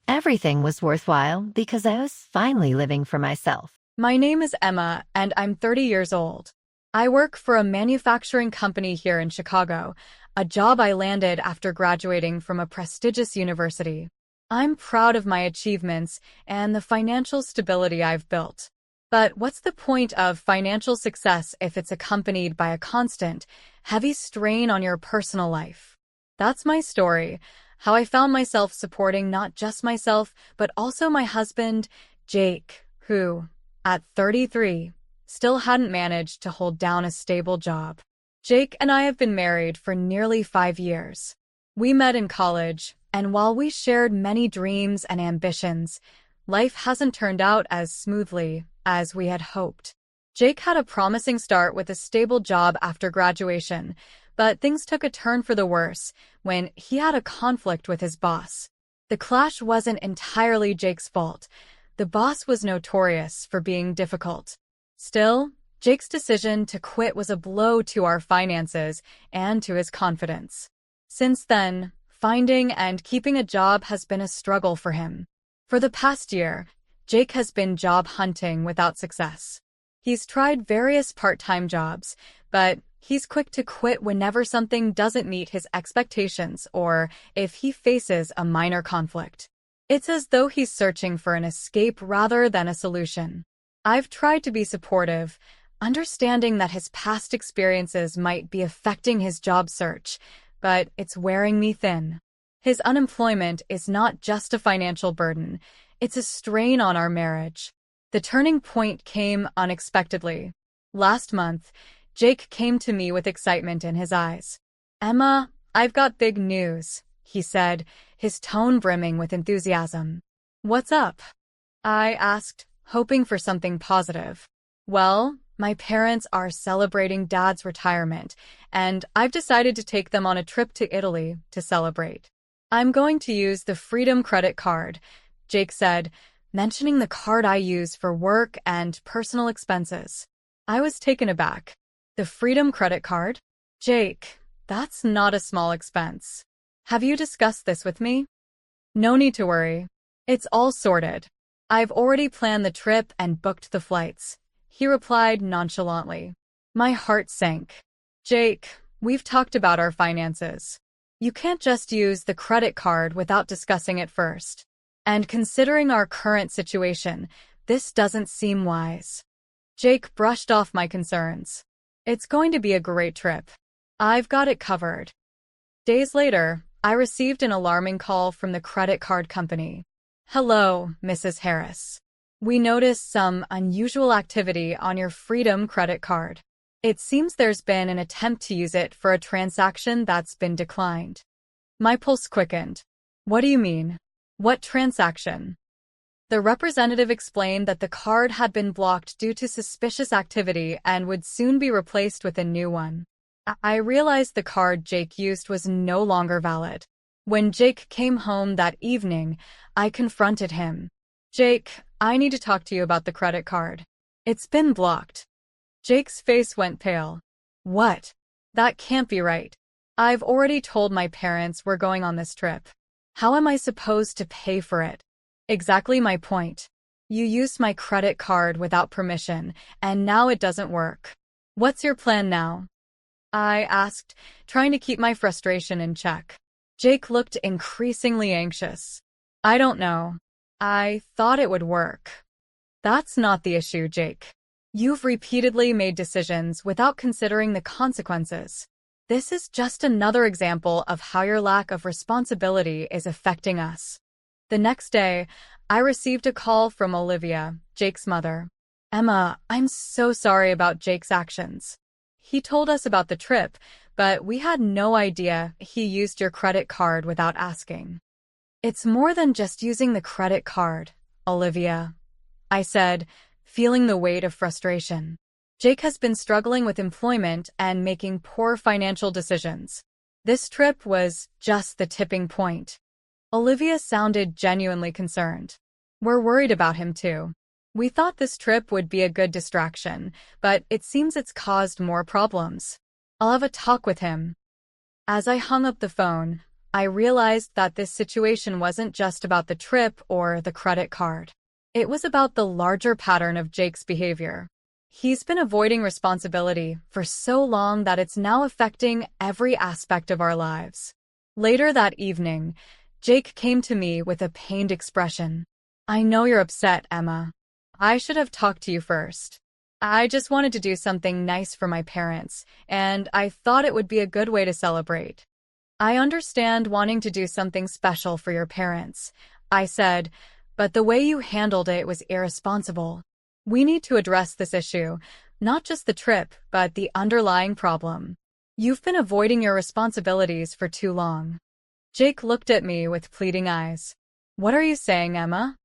Everything was worthwhile because I was finally living for myself. My name is Emma, and I'm 30 years old. I work for a manufacturing company here in Chicago, a job I landed after graduating from a prestigious university. I'm proud of my achievements and the financial stability I've built. But what's the point of financial success if it's accompanied by a constant, heavy strain on your personal life? That's my story, how I found myself supporting not just myself, but also my husband, Jake, who, at 33, still hadn't managed to hold down a stable job. Jake and I have been married for nearly 5 years. We met in college, and while we shared many dreams and ambitions, life hasn't turned out as smoothly as we had hoped. Jake had a promising start with a stable job after graduation, but things took a turn for the worse when he had a conflict with his boss. The clash wasn't entirely Jake's fault. The boss was notorious for being difficult. Still, Jake's decision to quit was a blow to our finances and to his confidence. Since then, finding and keeping a job has been a struggle for him. For the past year, Jake has been job hunting without success. He's tried various part-time jobs, but he's quick to quit whenever something doesn't meet his expectations or if he faces a minor conflict. It's as though he's searching for an escape rather than a solution. I've tried to be supportive, understanding that his past experiences might be affecting his job search, but it's wearing me thin. His unemployment is not just a financial burden, it's a strain on our marriage. The turning point came unexpectedly. Last month, Jake came to me with excitement in his eyes. "Emma, I've got big news," he said, his tone brimming with enthusiasm. "What's up?" I asked, hoping for something positive. "Well, my parents are celebrating Dad's retirement, and I've decided to take them on a trip to Italy to celebrate. I'm going to use the Freedom credit card," Jake said, mentioning the card I use for work and personal expenses. I was taken aback. The Freedom credit card? Jake, that's not a small expense. Have you discussed this with me? No need to worry. It's all sorted. I've already planned the trip and booked the flights, he replied nonchalantly. My heart sank. Jake, we've talked about our finances. You can't just use the credit card without discussing it first. And considering our current situation, this doesn't seem wise. Jake brushed off my concerns. It's going to be a great trip. I've got it covered. Days later, I received an alarming call from the credit card company. Hello, Mrs. Harris. We noticed some unusual activity on your Freedom credit card. It seems there's been an attempt to use it for a transaction that's been declined. My pulse quickened. What do you mean? What transaction? The representative explained that the card had been blocked due to suspicious activity and would soon be replaced with a new one. I realized the card Jake used was no longer valid. When Jake came home that evening, I confronted him. Jake, I need to talk to you about the credit card. It's been blocked. Jake's face went pale. What? That can't be right. I've already told my parents we're going on this trip. How am I supposed to pay for it? Exactly my point. You used my credit card without permission, and now it doesn't work. What's your plan now? I asked, trying to keep my frustration in check. Jake looked increasingly anxious. I don't know. I thought it would work. That's not the issue, Jake. You've repeatedly made decisions without considering the consequences. This is just another example of how your lack of responsibility is affecting us. The next day, I received a call from Olivia, Jake's mother. Emma, I'm so sorry about Jake's actions. He told us about the trip, but we had no idea he used your credit card without asking. It's more than just using the credit card, Olivia, I said, feeling the weight of frustration. Jake has been struggling with employment and making poor financial decisions. This trip was just the tipping point. Olivia sounded genuinely concerned. We're worried about him too. We thought this trip would be a good distraction, but it seems it's caused more problems. I'll have a talk with him. As I hung up the phone, I realized that this situation wasn't just about the trip or the credit card. It was about the larger pattern of Jake's behavior. He's been avoiding responsibility for so long that it's now affecting every aspect of our lives. Later that evening, Jake came to me with a pained expression. I know you're upset, Emma. I should have talked to you first. I just wanted to do something nice for my parents, and I thought it would be a good way to celebrate. I understand wanting to do something special for your parents, I said, but the way you handled it was irresponsible. We need to address this issue, not just the trip, but the underlying problem. You've been avoiding your responsibilities for too long. Jake looked at me with pleading eyes. What are you saying, Emma?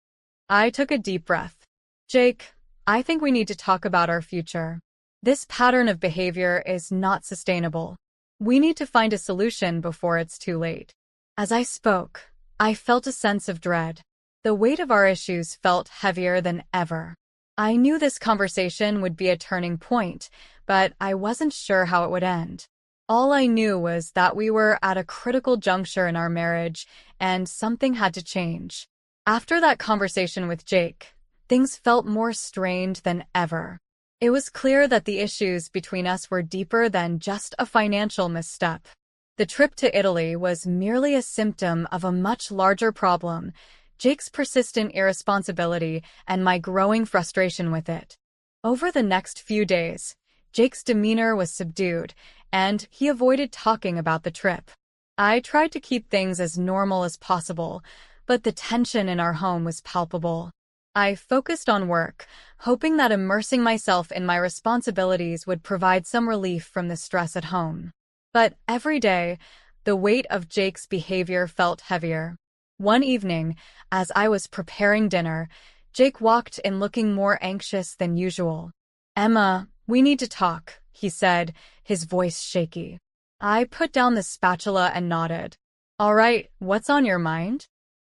I took a deep breath. Jake, I think we need to talk about our future. This pattern of behavior is not sustainable. We need to find a solution before it's too late. As I spoke, I felt a sense of dread. The weight of our issues felt heavier than ever. I knew this conversation would be a turning point, but I wasn't sure how it would end. All I knew was that we were at a critical juncture in our marriage, and something had to change. After that conversation with Jake, things felt more strained than ever. It was clear that the issues between us were deeper than just a financial misstep. The trip to Italy was merely a symptom of a much larger problem, Jake's persistent irresponsibility and my growing frustration with it. Over the next few days, Jake's demeanor was subdued, and he avoided talking about the trip. I tried to keep things as normal as possible, but the tension in our home was palpable. I focused on work, hoping that immersing myself in my responsibilities would provide some relief from the stress at home. But every day, the weight of Jake's behavior felt heavier. One evening, as I was preparing dinner, Jake walked in looking more anxious than usual. Emma, we need to talk, he said, his voice shaky. I put down the spatula and nodded. All right, what's on your mind?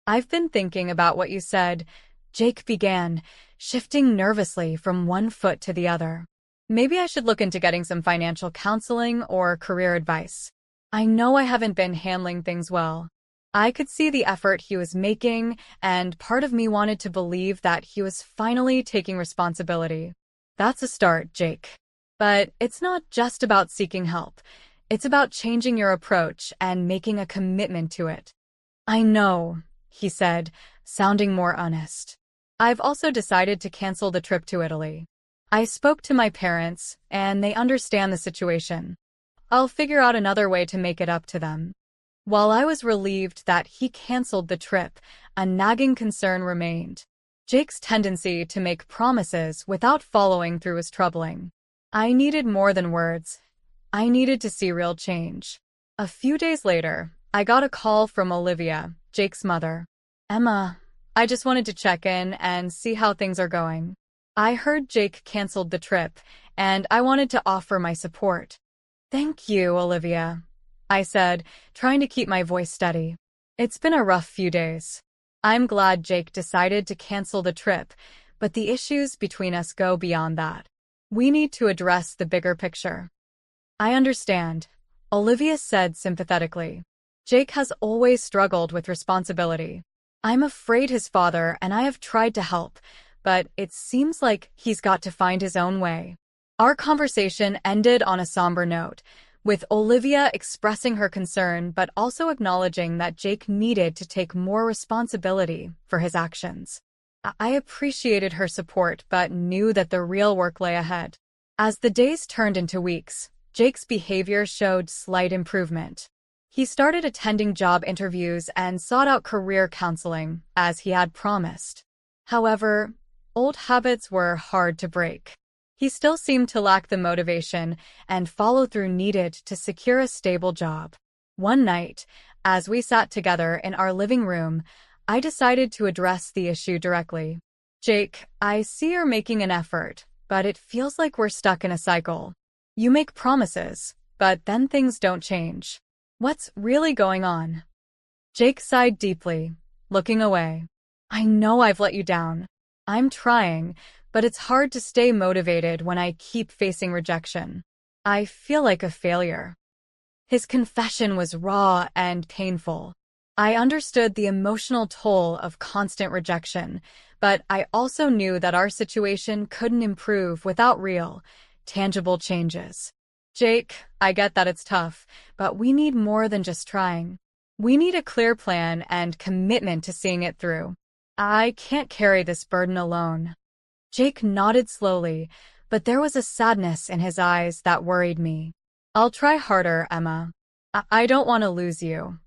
I've been thinking about what you said, Jake began, shifting nervously from one foot to the other. Maybe I should look into getting some financial counseling or career advice. I know I haven't been handling things well. I could see the effort he was making, and part of me wanted to believe that he was finally taking responsibility. That's a start, Jake. But it's not just about seeking help. It's about changing your approach and making a commitment to it. I know, he said, sounding more honest. I've also decided to cancel the trip to Italy. I spoke to my parents, and they understand the situation. I'll figure out another way to make it up to them. While I was relieved that he canceled the trip, a nagging concern remained. Jake's tendency to make promises without following through was troubling. I needed more than words. I needed to see real change. A few days later, I got a call from Olivia, Jake's mother. Emma, I just wanted to check in and see how things are going. I heard Jake canceled the trip, and I wanted to offer my support. Thank you, Olivia, I said, trying to keep my voice steady. It's been a rough few days. I'm glad Jake decided to cancel the trip, but the issues between us go beyond that. We need to address the bigger picture. I understand, Olivia said sympathetically. Jake has always struggled with responsibility. I'm afraid his father and I have tried to help, but it seems like he's got to find his own way. Our conversation ended on a somber note, with Olivia expressing her concern but also acknowledging that Jake needed to take more responsibility for his actions. I appreciated her support but knew that the real work lay ahead. As the days turned into weeks, Jake's behavior showed slight improvement. He started attending job interviews and sought out career counseling, as he had promised. However, old habits were hard to break. He still seemed to lack the motivation and follow-through needed to secure a stable job. One night, as we sat together in our living room, I decided to address the issue directly. Jake, I see you're making an effort, but it feels like we're stuck in a cycle. You make promises, but then things don't change. What's really going on? Jake sighed deeply, looking away. I know I've let you down. I'm trying, but it's hard to stay motivated when I keep facing rejection. I feel like a failure. His confession was raw and painful. I understood the emotional toll of constant rejection, but I also knew that our situation couldn't improve without real, tangible changes. Jake, I get that it's tough, but we need more than just trying. We need a clear plan and commitment to seeing it through. I can't carry this burden alone. Jake nodded slowly, but there was a sadness in his eyes that worried me. I'll try harder, Emma. I don't want to lose you.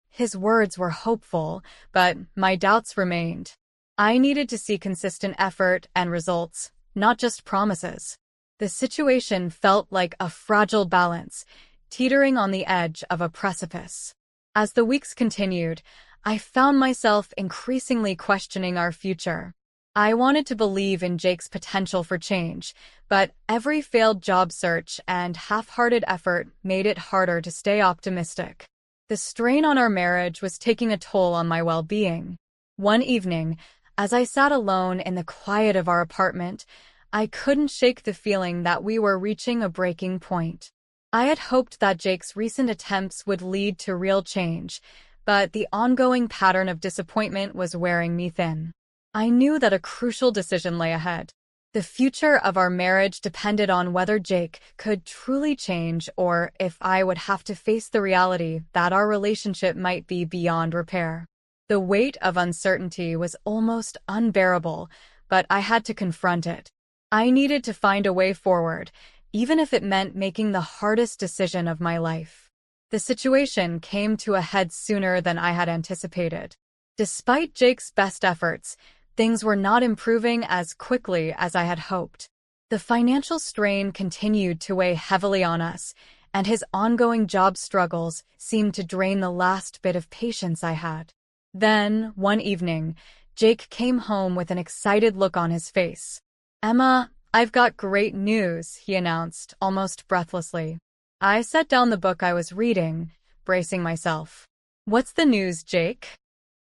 His words were hopeful, but my doubts remained. I needed to see consistent effort and results, not just promises. The situation felt like a fragile balance, teetering on the edge of a precipice. As the weeks continued, I found myself increasingly questioning our future. I wanted to believe in Jake's potential for change, but every failed job search and half-hearted effort made it harder to stay optimistic. The strain on our marriage was taking a toll on my well-being. One evening, as I sat alone in the quiet of our apartment, I couldn't shake the feeling that we were reaching a breaking point. I had hoped that Jake's recent attempts would lead to real change, but the ongoing pattern of disappointment was wearing me thin. I knew that a crucial decision lay ahead. The future of our marriage depended on whether Jake could truly change or if I would have to face the reality that our relationship might be beyond repair. The weight of uncertainty was almost unbearable, but I had to confront it. I needed to find a way forward, even if it meant making the hardest decision of my life. The situation came to a head sooner than I had anticipated. Despite Jake's best efforts, things were not improving as quickly as I had hoped. The financial strain continued to weigh heavily on us, and his ongoing job struggles seemed to drain the last bit of patience I had. Then, one evening, Jake came home with an excited look on his face. Emma, I've got great news, he announced, almost breathlessly. I set down the book I was reading, bracing myself. What's the news, Jake?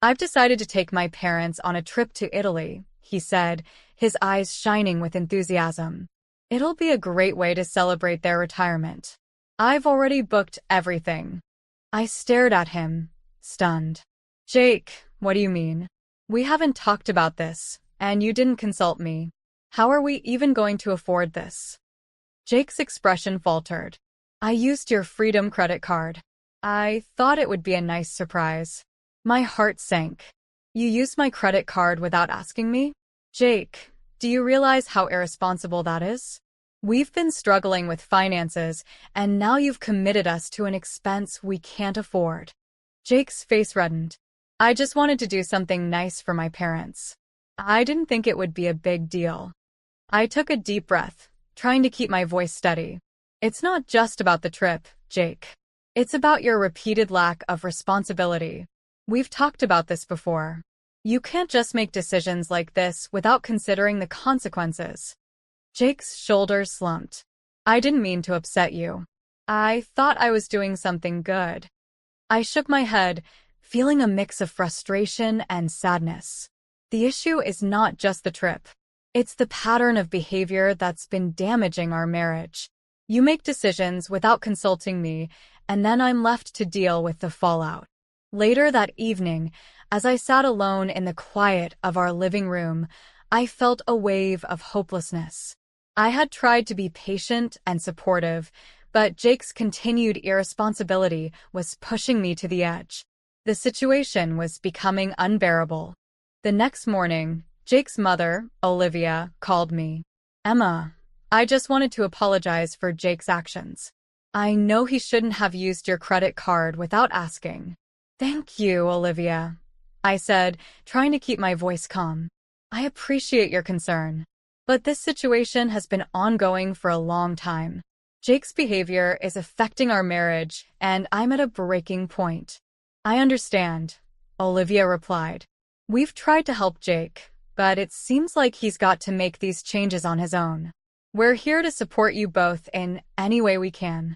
I've decided to take my parents on a trip to Italy, he said, his eyes shining with enthusiasm. It'll be a great way to celebrate their retirement. I've already booked everything. I stared at him, stunned. Jake, what do you mean? We haven't talked about this, and you didn't consult me. How are we even going to afford this? Jake's expression faltered. I used your Freedom credit card. I thought it would be a nice surprise. My heart sank. You used my credit card without asking me? Jake, do you realize how irresponsible that is? We've been struggling with finances, and now you've committed us to an expense we can't afford. Jake's face reddened. I just wanted to do something nice for my parents. I didn't think it would be a big deal. I took a deep breath, trying to keep my voice steady. It's not just about the trip, Jake. It's about your repeated lack of responsibility. We've talked about this before. You can't just make decisions like this without considering the consequences. Jake's shoulders slumped. I didn't mean to upset you. I thought I was doing something good. I shook my head, feeling a mix of frustration and sadness. The issue is not just the trip. It's the pattern of behavior that's been damaging our marriage. You make decisions without consulting me, and then I'm left to deal with the fallout. Later that evening, as I sat alone in the quiet of our living room, I felt a wave of hopelessness. I had tried to be patient and supportive, but Jake's continued irresponsibility was pushing me to the edge. The situation was becoming unbearable. The next morning, Jake's mother, Olivia, called me. Emma, I just wanted to apologize for Jake's actions. I know he shouldn't have used your credit card without asking. Thank you, Olivia, I said, trying to keep my voice calm. I appreciate your concern, but this situation has been ongoing for a long time. Jake's behavior is affecting our marriage, and I'm at a breaking point. I understand, Olivia replied. We've tried to help Jake, but it seems like he's got to make these changes on his own. We're here to support you both in any way we can.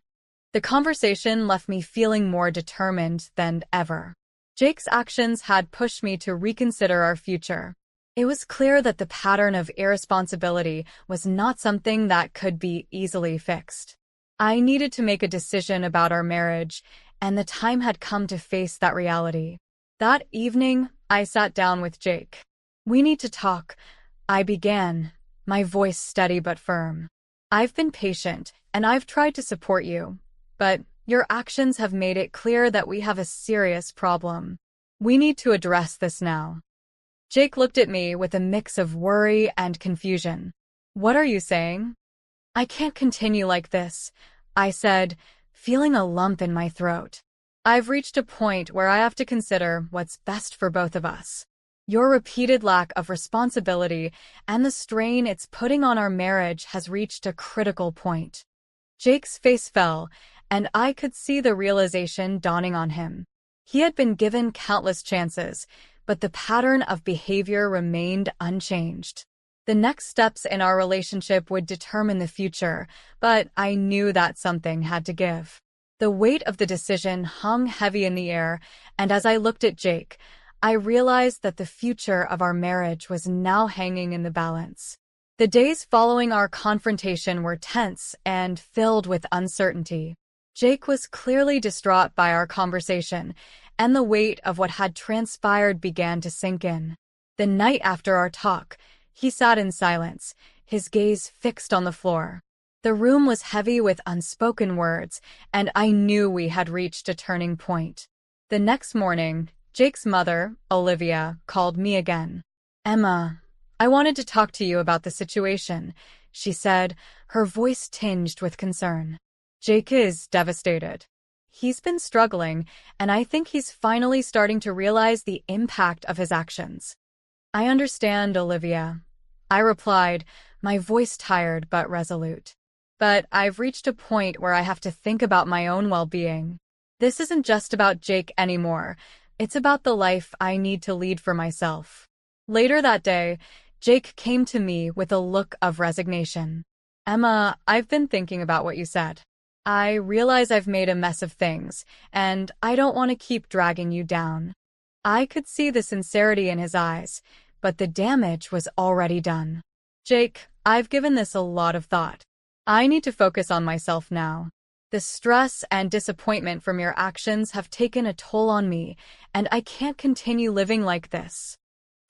The conversation left me feeling more determined than ever. Jake's actions had pushed me to reconsider our future. It was clear that the pattern of irresponsibility was not something that could be easily fixed. I needed to make a decision about our marriage, and the time had come to face that reality. That evening, I sat down with Jake. We need to talk, I began, my voice steady but firm. I've been patient, and I've tried to support you, but your actions have made it clear that we have a serious problem. We need to address this now. Jake looked at me with a mix of worry and confusion. What are you saying? I can't continue like this, I said, feeling a lump in my throat. I've reached a point where I have to consider what's best for both of us. Your repeated lack of responsibility and the strain it's putting on our marriage has reached a critical point. Jake's face fell, and I could see the realization dawning on him. He had been given countless chances, but the pattern of behavior remained unchanged. The next steps in our relationship would determine the future, but I knew that something had to give. The weight of the decision hung heavy in the air, and as I looked at Jake, I realized that the future of our marriage was now hanging in the balance. The days following our confrontation were tense and filled with uncertainty. Jake was clearly distraught by our conversation, and the weight of what had transpired began to sink in. The night after our talk, he sat in silence, his gaze fixed on the floor. The room was heavy with unspoken words, and I knew we had reached a turning point. The next morning, Jake's mother, Olivia, called me again. Emma, I wanted to talk to you about the situation, she said, her voice tinged with concern. Jake is devastated. He's been struggling, and I think he's finally starting to realize the impact of his actions. I understand, Olivia, I replied, my voice tired but resolute. But I've reached a point where I have to think about my own well-being. This isn't just about Jake anymore. It's about the life I need to lead for myself. Later that day, Jake came to me with a look of resignation. Emma, I've been thinking about what you said. I realize I've made a mess of things, and I don't want to keep dragging you down. I could see the sincerity in his eyes, but the damage was already done. Jake, I've given this a lot of thought. I need to focus on myself now. The stress and disappointment from your actions have taken a toll on me, and I can't continue living like this.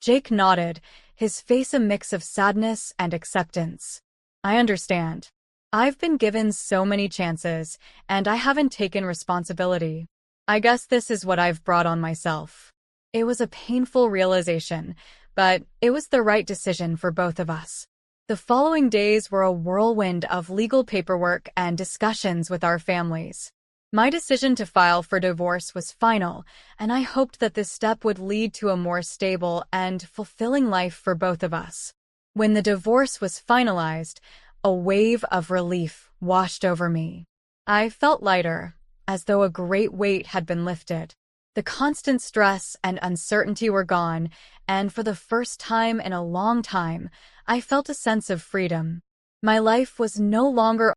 Jake nodded, his face a mix of sadness and acceptance. I understand. I've been given so many chances, and I haven't taken responsibility. I guess this is what I've brought on myself. It was a painful realization, but it was the right decision for both of us. The following days were a whirlwind of legal paperwork and discussions with our families. My decision to file for divorce was final, and I hoped that this step would lead to a more stable and fulfilling life for both of us. When the divorce was finalized, a wave of relief washed over me. I felt lighter, as though a great weight had been lifted. The constant stress and uncertainty were gone, and for the first time in a long time, I felt a sense of freedom. My life was no longer